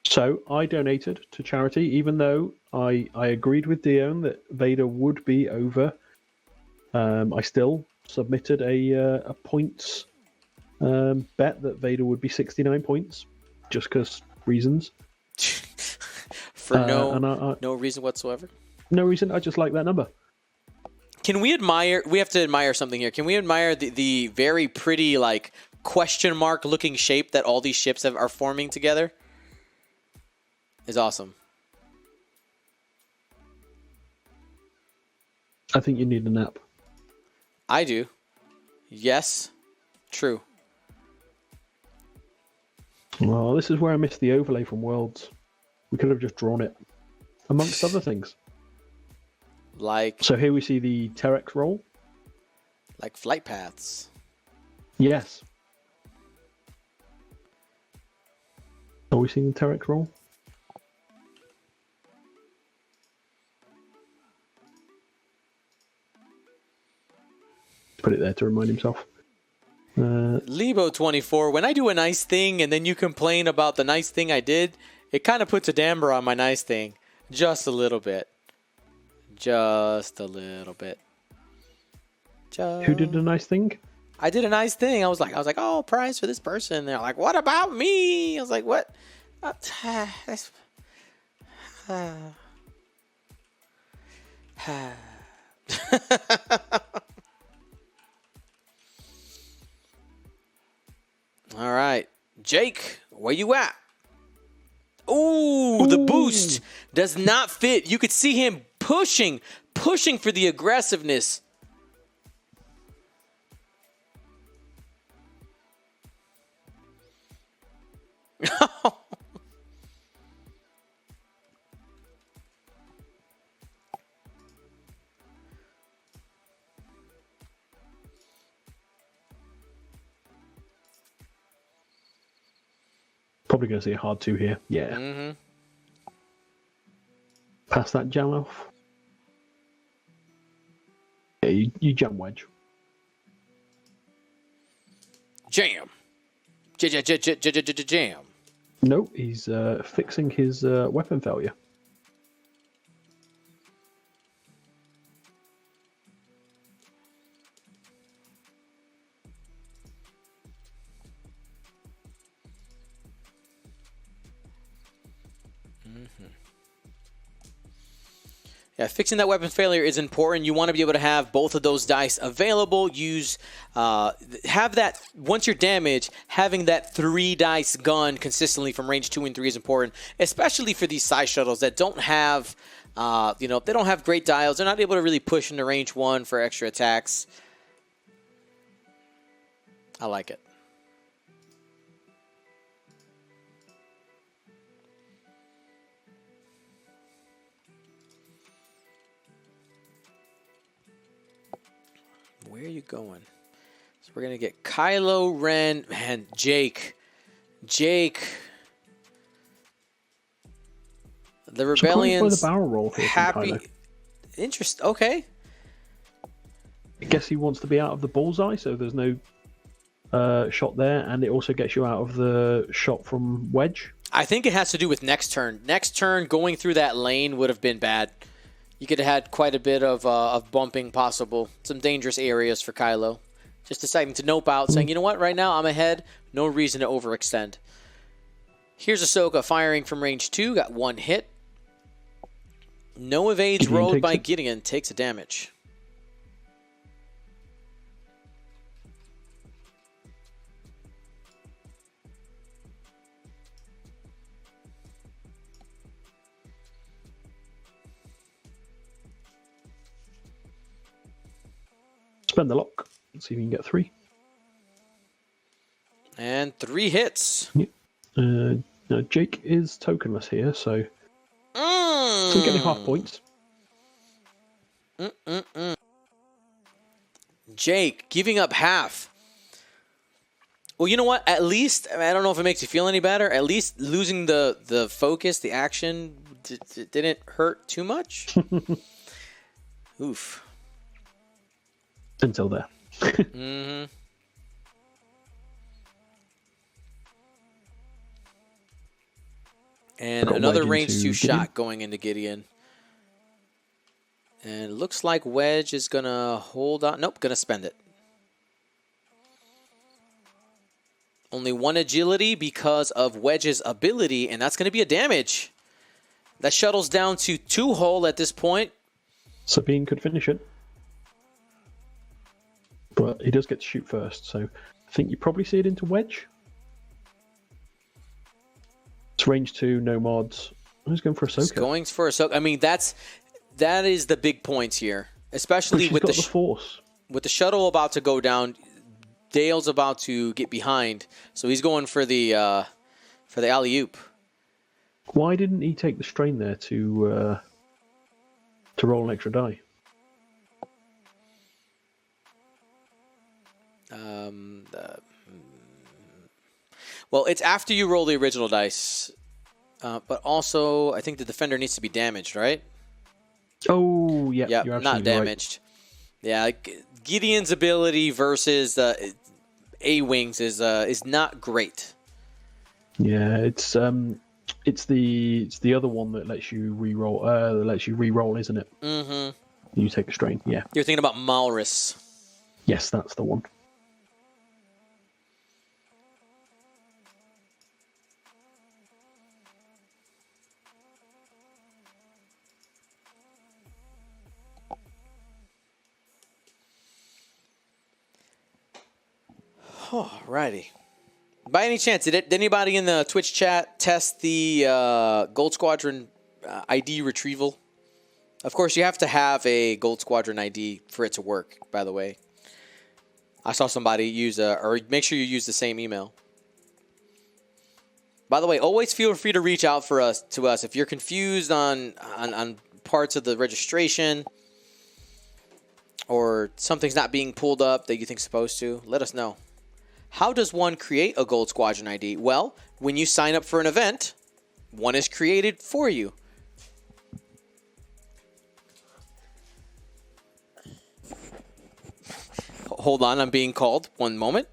So I donated to charity, even though I agreed with Dion that Vader would be over. I still submitted a points bet that Vader would be 69 points, just because reasons. For no reason whatsoever? No reason. I just like that number. Can we admire... We have to admire something here. Can we admire the very pretty, like, question mark looking shape that all these ships are forming together? Is awesome. I think you need a nap. I do. Yes. True. Well, this is where I missed the overlay from Worlds. We could have just drawn it, amongst other things. Like... So here we see the Terex roll. Like flight paths. Yes. Are we seeing the Terex roll? Put it there to remind himself. Lebo24, when I do a nice thing and then you complain about the nice thing I did, it kind of puts a damper on my nice thing. Just a little bit. Just a little bit. Who did the nice thing? I did a nice thing. I was like, oh, prize for this person. They're like, what about me? I was like, what? All right, Jake, where you at? Ooh, the boost does not fit. You could see him pushing for the aggressiveness. Probably going to see a hard 2 here. Yeah. Mm-hmm. Pass that jam off. Yeah, you jam wedge. Jam. Jam. No, he's fixing his weapon failure. Yeah, fixing that weapon failure is important. You want to be able to have both of those dice available. Have that, once you're damaged, having that 3 dice gun consistently from range 2 and 3 is important, especially for these side shuttles that don't have, they don't have great dials. They're not able to really push into range 1 for extra attacks. I like it. Where are you going? So we're going to get Kylo Ren. Man, Jake. The Rebellion's the barrel roll here happy. Interest. Okay. I guess he wants to be out of the bullseye, so there's no shot there, and it also gets you out of the shot from wedge. I think it has to do with next turn. Next turn, going through that lane would have been bad. You could have had quite a bit of bumping possible. Some dangerous areas for Kylo. Just deciding to nope out, saying, you know what, right now I'm ahead. No reason to overextend. Here's Ahsoka firing from range 2. Got 1 hit. No evades rolled by Gideon. Takes a damage. Spend the lock. Let's see if you can get 3. And 3 hits. Yeah. No, Jake is tokenless here, so still getting half points. Jake giving up half. Well, you know what? At least, I don't know if it makes you feel any better. At least losing the focus, the action, didn't hurt too much. Oof. Until there. Mm-hmm. And another range 2 shot going into Gideon. And it looks like Wedge is going to hold on. Nope, going to spend it. Only 1 agility because of Wedge's ability, and that's going to be a damage. That shuttles down to 2 hull at this point. Sabine could finish it. But he does get to shoot first, so I think you probably see it into Wedge. It's range 2, no mods. Who's going for Ahsoka? He's going for Ahsoka. I mean, that is the big points here, especially with the Force. With the shuttle about to go down, Dale's about to get behind, so he's going for the alley-oop. Why didn't he take the strain there to roll an extra die? Well, it's after you roll the original dice, but also I think the defender needs to be damaged, right? Oh, yeah. Yeah, you're not damaged. Yeah, Gideon's ability versus A-Wings is not great. Yeah, it's the other one that lets you re-roll, isn't it? Mm-hmm. You take a strain, yeah. You're thinking about Malrus. Yes, that's the one. Alrighty. By any chance, did anybody in the Twitch chat test the Gold Squadron ID retrieval? Of course, you have to have a Gold Squadron ID for it to work, by the way. I saw somebody use or make sure you use the same email. By the way, always feel free to reach out to us if you're confused on parts of the registration or something's not being pulled up that you think is supposed to. Let us know. How does one create a Gold Squadron ID? Well, when you sign up for an event, one is created for you. Hold on, I'm being called. One moment.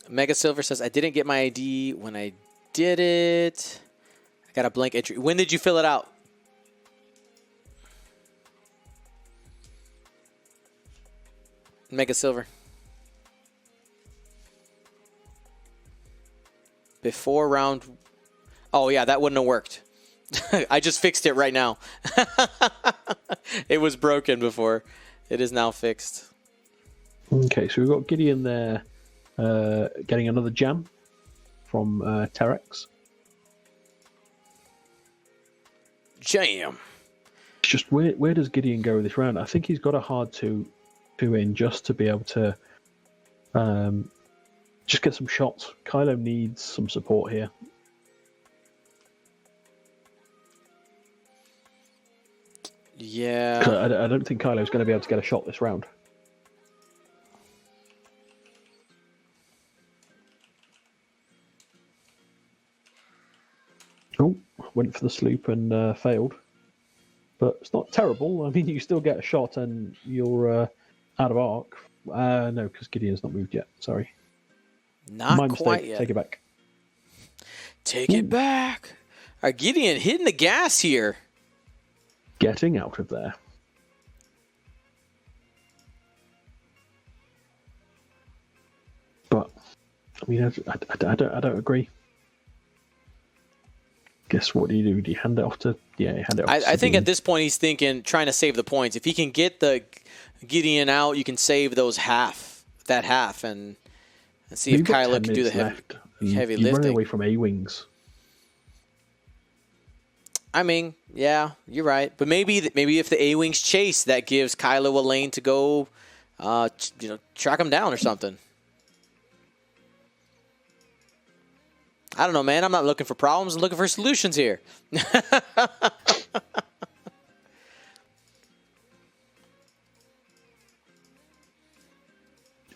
Mega Silver says, I didn't get my ID when I did it. I got a blank entry. When did you fill it out? Mega Silver. Before round... Oh, yeah, that wouldn't have worked. I just fixed it right now. It was broken before. It is now fixed. Okay, so we've got Gideon there getting another jam from Terex. Jam. It's just where does Gideon go this round? I think he's got a hard two in just to be able to just get some shots. Kylo needs some support here. Yeah. I don't think Kylo's going to be able to get a shot this round. Oh, went for the sloop and failed. But it's not terrible. I mean, you still get a shot and you're out of arc. No, because Gideon's not moved yet. Sorry. Not My quite mistake. yet. Take it back. Take it back. All right, Gideon hitting the gas here. Getting out of there. But, I mean, I don't agree. Guess what do you do? Do you hand it off to... Yeah, you hand it off to I think Sabine. at this point he's thinking, trying to save the points. If he can get the Gideon out, you can save that half, and see if You've got Kylo 10 can do the minutes left. heavy You're running lifting. away from A-Wings. I mean, yeah, you're right. But maybe if the A-Wings chase, that gives Kylo a lane to go, track him down or something. I don't know, man. I'm not looking for problems. I'm looking for solutions here.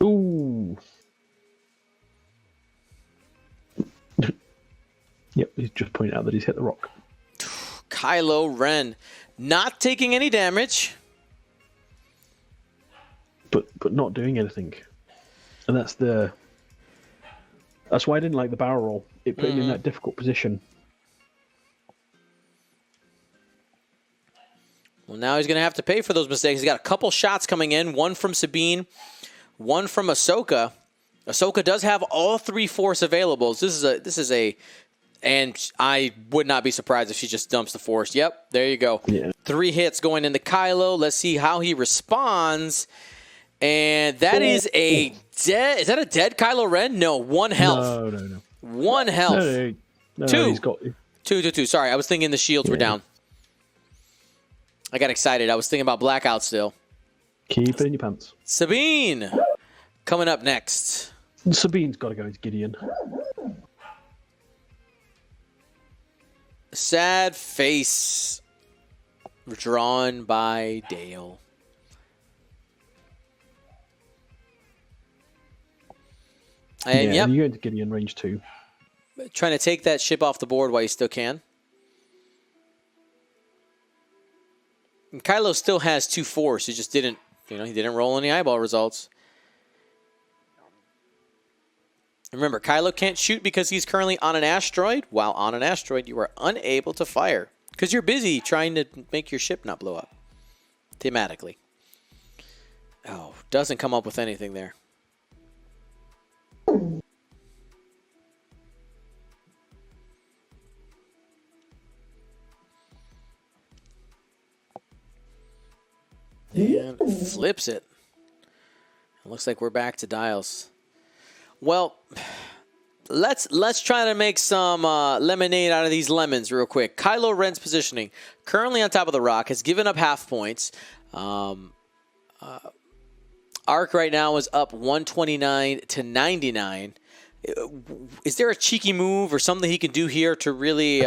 Ooh. Yep, he's just pointed out that he's hit the rock. Kylo Ren not taking any damage. But not doing anything. And that's why I didn't like the barrel roll. It put him in that difficult position. Well, now he's going to have to pay for those mistakes. He's got a couple shots coming in, one from Sabine, one from Ahsoka. Ahsoka does have all three Force availables. This is a and I would not be surprised if she just dumps the Force. Yep, there you go. Yeah. 3 hits going into Kylo. Let's see how he responds. And that is a dead. Is that a dead Kylo Ren? No, 1 health. No. 1 health. No, 2. he's got... 2. Sorry, I was thinking the shields were down. I got excited. I was thinking about Blackout still. Keep it in your pants. Sabine coming up next. Sabine's got to go into Gideon. Sad face drawn by Dale. And yeah, yep, you're going to Gideon range 2. trying to take that ship off the board while you still can. And Kylo still has 2 force. He just didn't, he didn't roll any eyeball results. Remember, Kylo can't shoot because he's currently on an asteroid. While on an asteroid, you are unable to fire because you're busy trying to make your ship not blow up. Thematically. Oh, doesn't come up with anything there. And flips it. It looks like we're back to dials. Well, let's try to make some lemonade out of these lemons real quick. Kylo Ren's positioning, currently on top of the rock, has given up half points. Ark right now is up 129 to 99. Is there a cheeky move or something he can do here to really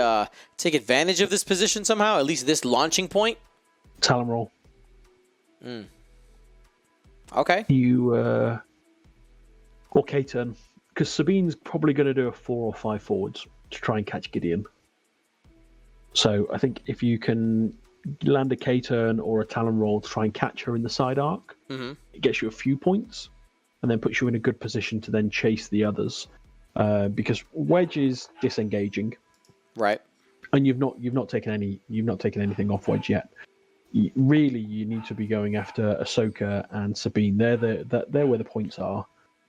take advantage of this position somehow, at least this launching point? Talon roll. Okay. Or K-turn, because Sabine's probably going to do a 4 or 5 forwards to try and catch Gideon. So I think if you can land a K-turn or a Talon roll to try and catch her in the side arc, it gets you a few points and then puts you in a good position to then chase the others. Because Wedge is disengaging, right? And you've not taken anything off Wedge yet. Really, you need to be going after Ahsoka and Sabine. They're where the points are.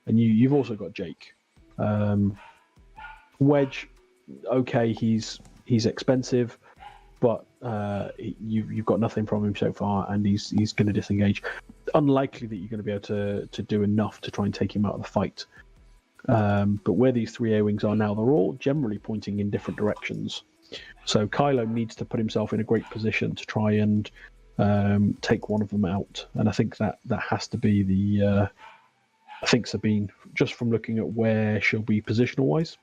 And you've also got Jake. Wedge, okay, he's expensive, but you've got nothing from him so far, and he's going to disengage. Unlikely that you're going to be able to do enough to try and take him out of the fight. But where these 3 A-wings are now, they're all generally pointing in different directions. So Kylo needs to put himself in a great position to try and take one of them out. And I think that has to be the... I think Sabine, just from looking at where she'll be positional-wise.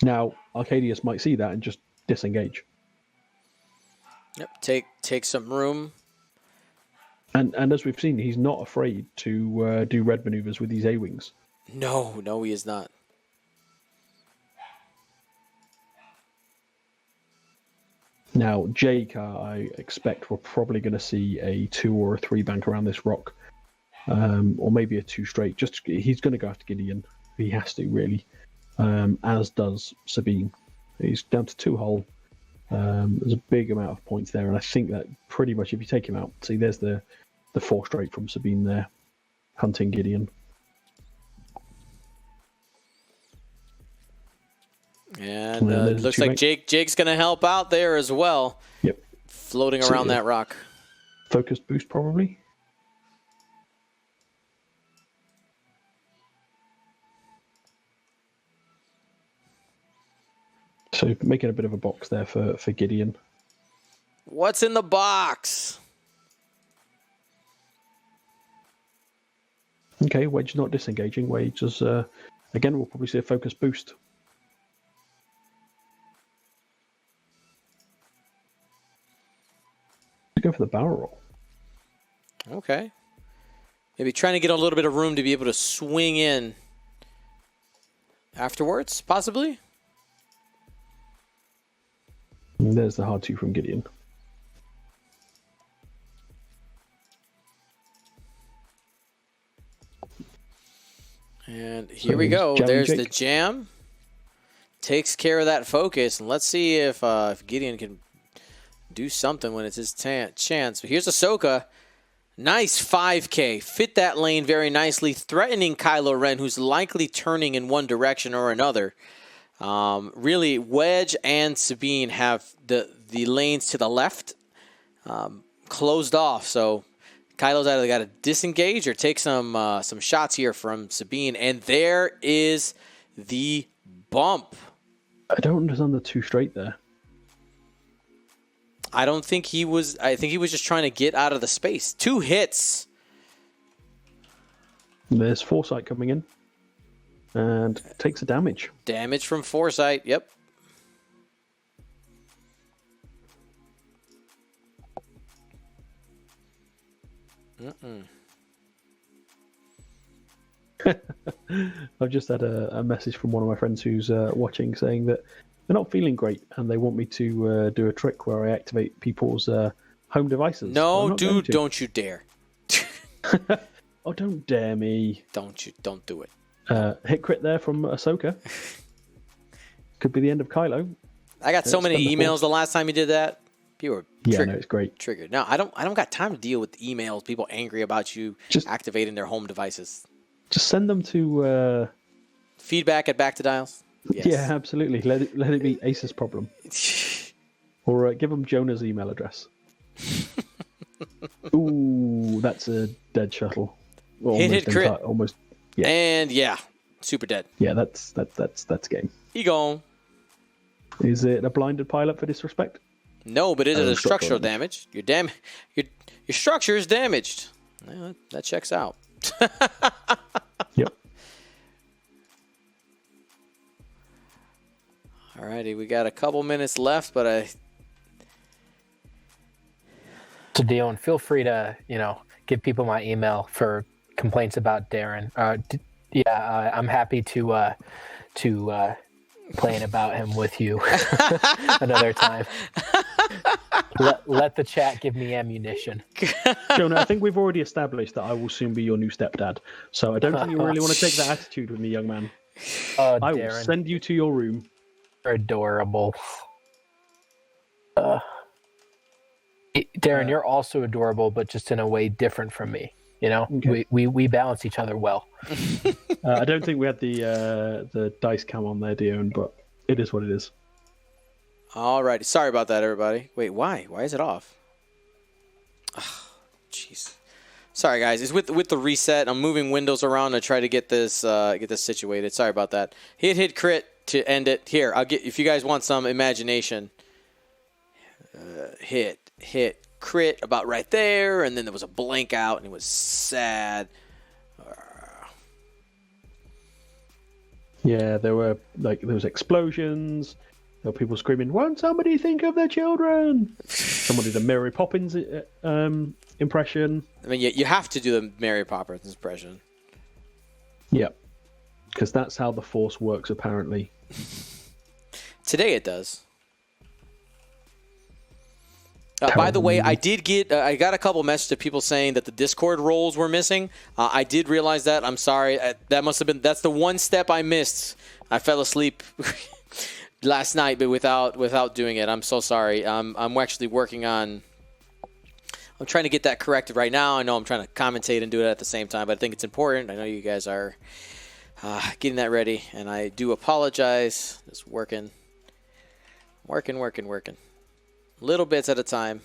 Now, Arkadiusz might see that and just disengage. Yep, take some room. And as we've seen, he's not afraid to do red maneuvers with these A-wings. No, he is not. Now, Jake, I expect we're probably going to see a 2 or a 3 bank around this rock, or maybe a 2 straight. Just he's going to go after Gideon. He has to, really, as does Sabine. He's down to 2 hull. There's a big amount of points there, and I think that pretty much if you take him out, see, there's the 4 straight from Sabine there, hunting Gideon. And it looks like Jake's going to help out there as well. Yep. Floating around that rock. Focused boost, probably. So making a bit of a box there for Gideon. What's in the box? Okay, Wedge not disengaging. Wedge is, again, we'll probably see a focus boost. Go for the barrel roll. Okay. Maybe trying to get a little bit of room to be able to swing in afterwards, possibly. And there's the hard 2 from Gideon. And here we go. There's the jam. Takes care of that focus. And let's see if Gideon can do something when it's his chance. But here's Ahsoka. Nice 5K. Fit that lane very nicely, threatening Kylo Ren, who's likely turning in one direction or another. Really, Wedge and Sabine have the lanes to the left closed off. So Kylo's either got to disengage or take some shots here from Sabine. And there is the bump. I don't understand the 2 straight there. I think he was just trying to get out of the space. 2 hits. There's Foresight coming in. and takes a damage. Damage from Foresight. Yep. I've just had a message from one of my friends who's watching saying that they're not feeling great and they want me to do a trick where I activate people's home devices. No, dude, don't you dare. Oh, don't dare me. Don't do it. Hit crit there from Ahsoka. Could be the end of Kylo. I got so many emails the last time you did that. People were no, it's great. Triggered. No, I don't got time to deal with emails. People angry about you just activating their home devices. Just send them to feedback at Back to Dials. Yes. Yeah, absolutely. Let it be Ace's problem. Or give them Jonah's email address. Ooh, that's a dead shuttle. Hit crit. Almost. Yeah. And yeah, super dead. Yeah, that's game. He gone. Is it a blinded pilot for disrespect? No, but it is a structural damage. Your structure is damaged. Well, that checks out. Yep. Alrighty, we got a couple minutes left, but So Dion, feel free to give people my email for complaints about Darren. I'm happy to complain about him with you another time. Let the chat give me ammunition. Jonah, I think we've already established that I will soon be your new stepdad. So I don't think you really want to take that attitude with me, young man. Oh, I Darren, will send you to your room. you're adorable. Darren, you're also adorable, but just in a way different from me. Okay. We balance each other well. I don't think we had the dice cam on there, Dion, but it is what it is. Alrighty. Sorry about that, everybody. Wait, why? Why is it off? Jeez. Sorry, guys. It's with the reset. I'm moving windows around to try to get this situated. Sorry about that. Hit crit to end it. Here, I'll get if you guys want some imagination. Hit crit about right there, and then there was a blank out, and it was sad. Yeah, there was explosions. There were people screaming, "Won't somebody think of their children?" Someone did a Mary Poppins impression. I mean, you have to do the Mary Poppins impression. Yep, because that's how the Force works, apparently. Today it does. By the way, I got a couple messages of people saying that the Discord roles were missing. I did realize that. I'm sorry. That's the one step I missed. I fell asleep last night, but without doing it. I'm so sorry. I'm actually working on. I'm trying to get that corrected right now. I know I'm trying to commentate and do it at the same time, but I think it's important. I know you guys are getting that ready, and I do apologize. Just working. Little bits at a time.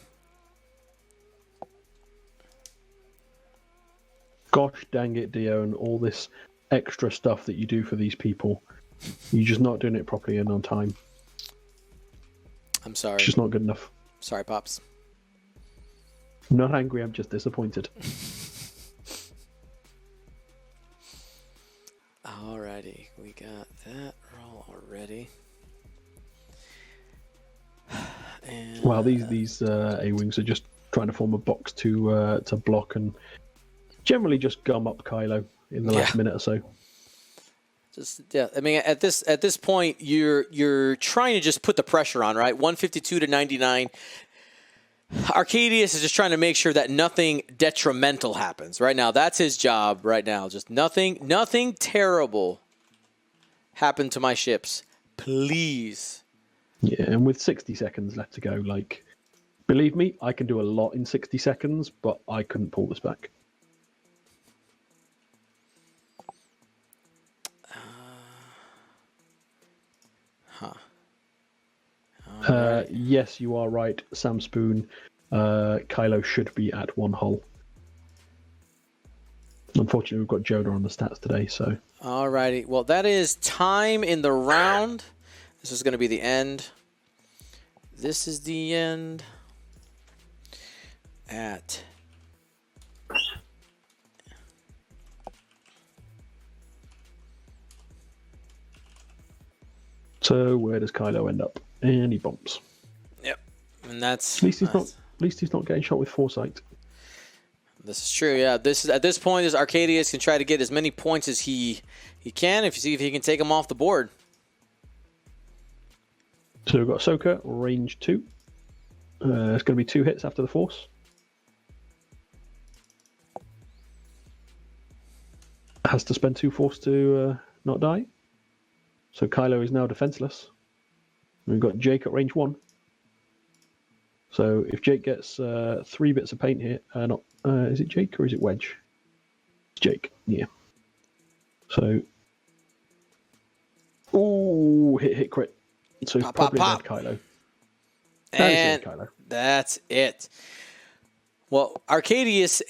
Gosh dang it, Dion, all this extra stuff that you do for these people. You're just not doing it properly and on time. I'm sorry. It's just not good enough. Sorry, Pops. I'm not angry, I'm just disappointed. Alrighty, we got that roll already. And, well, these A-Wings are just trying to form a box to block and generally just gum up Kylo in the last minute or so. I mean, at this point, you're trying to just put the pressure on, right? 152 to 99. Arkadiusz is just trying to make sure that nothing detrimental happens right now. That's his job right now. Just nothing terrible happened to my ships, please. Yeah, and with 60 seconds left to go, believe me, I can do a lot in 60 seconds, but I couldn't pull this back. Yes, you are right, Sam Spoon. Kylo should be at 1 hull. Unfortunately, we've got Jonah on the stats today, so... Alrighty, well, that is time in the round. This is going to be the end. This is the end at So where does Kylo end up? And he bumps. Yep. And that's At least he's not getting shot with foresight. This is true, yeah. At this point, this Arkadiusz can try to get as many points as he can if you see if he can take them off the board. So we've got Ahsoka, range 2. It's going to be 2 hits after the Force. Has to spend 2 Force to not die. So Kylo is now defenseless. We've got Jake at range 1. So if Jake gets 3 bits of paint here, is it Jake or is it Wedge? It's Jake, yeah. So, hit crit. So he's probably dead Kylo. And Kylo. That's it. Well, Arkadiusz,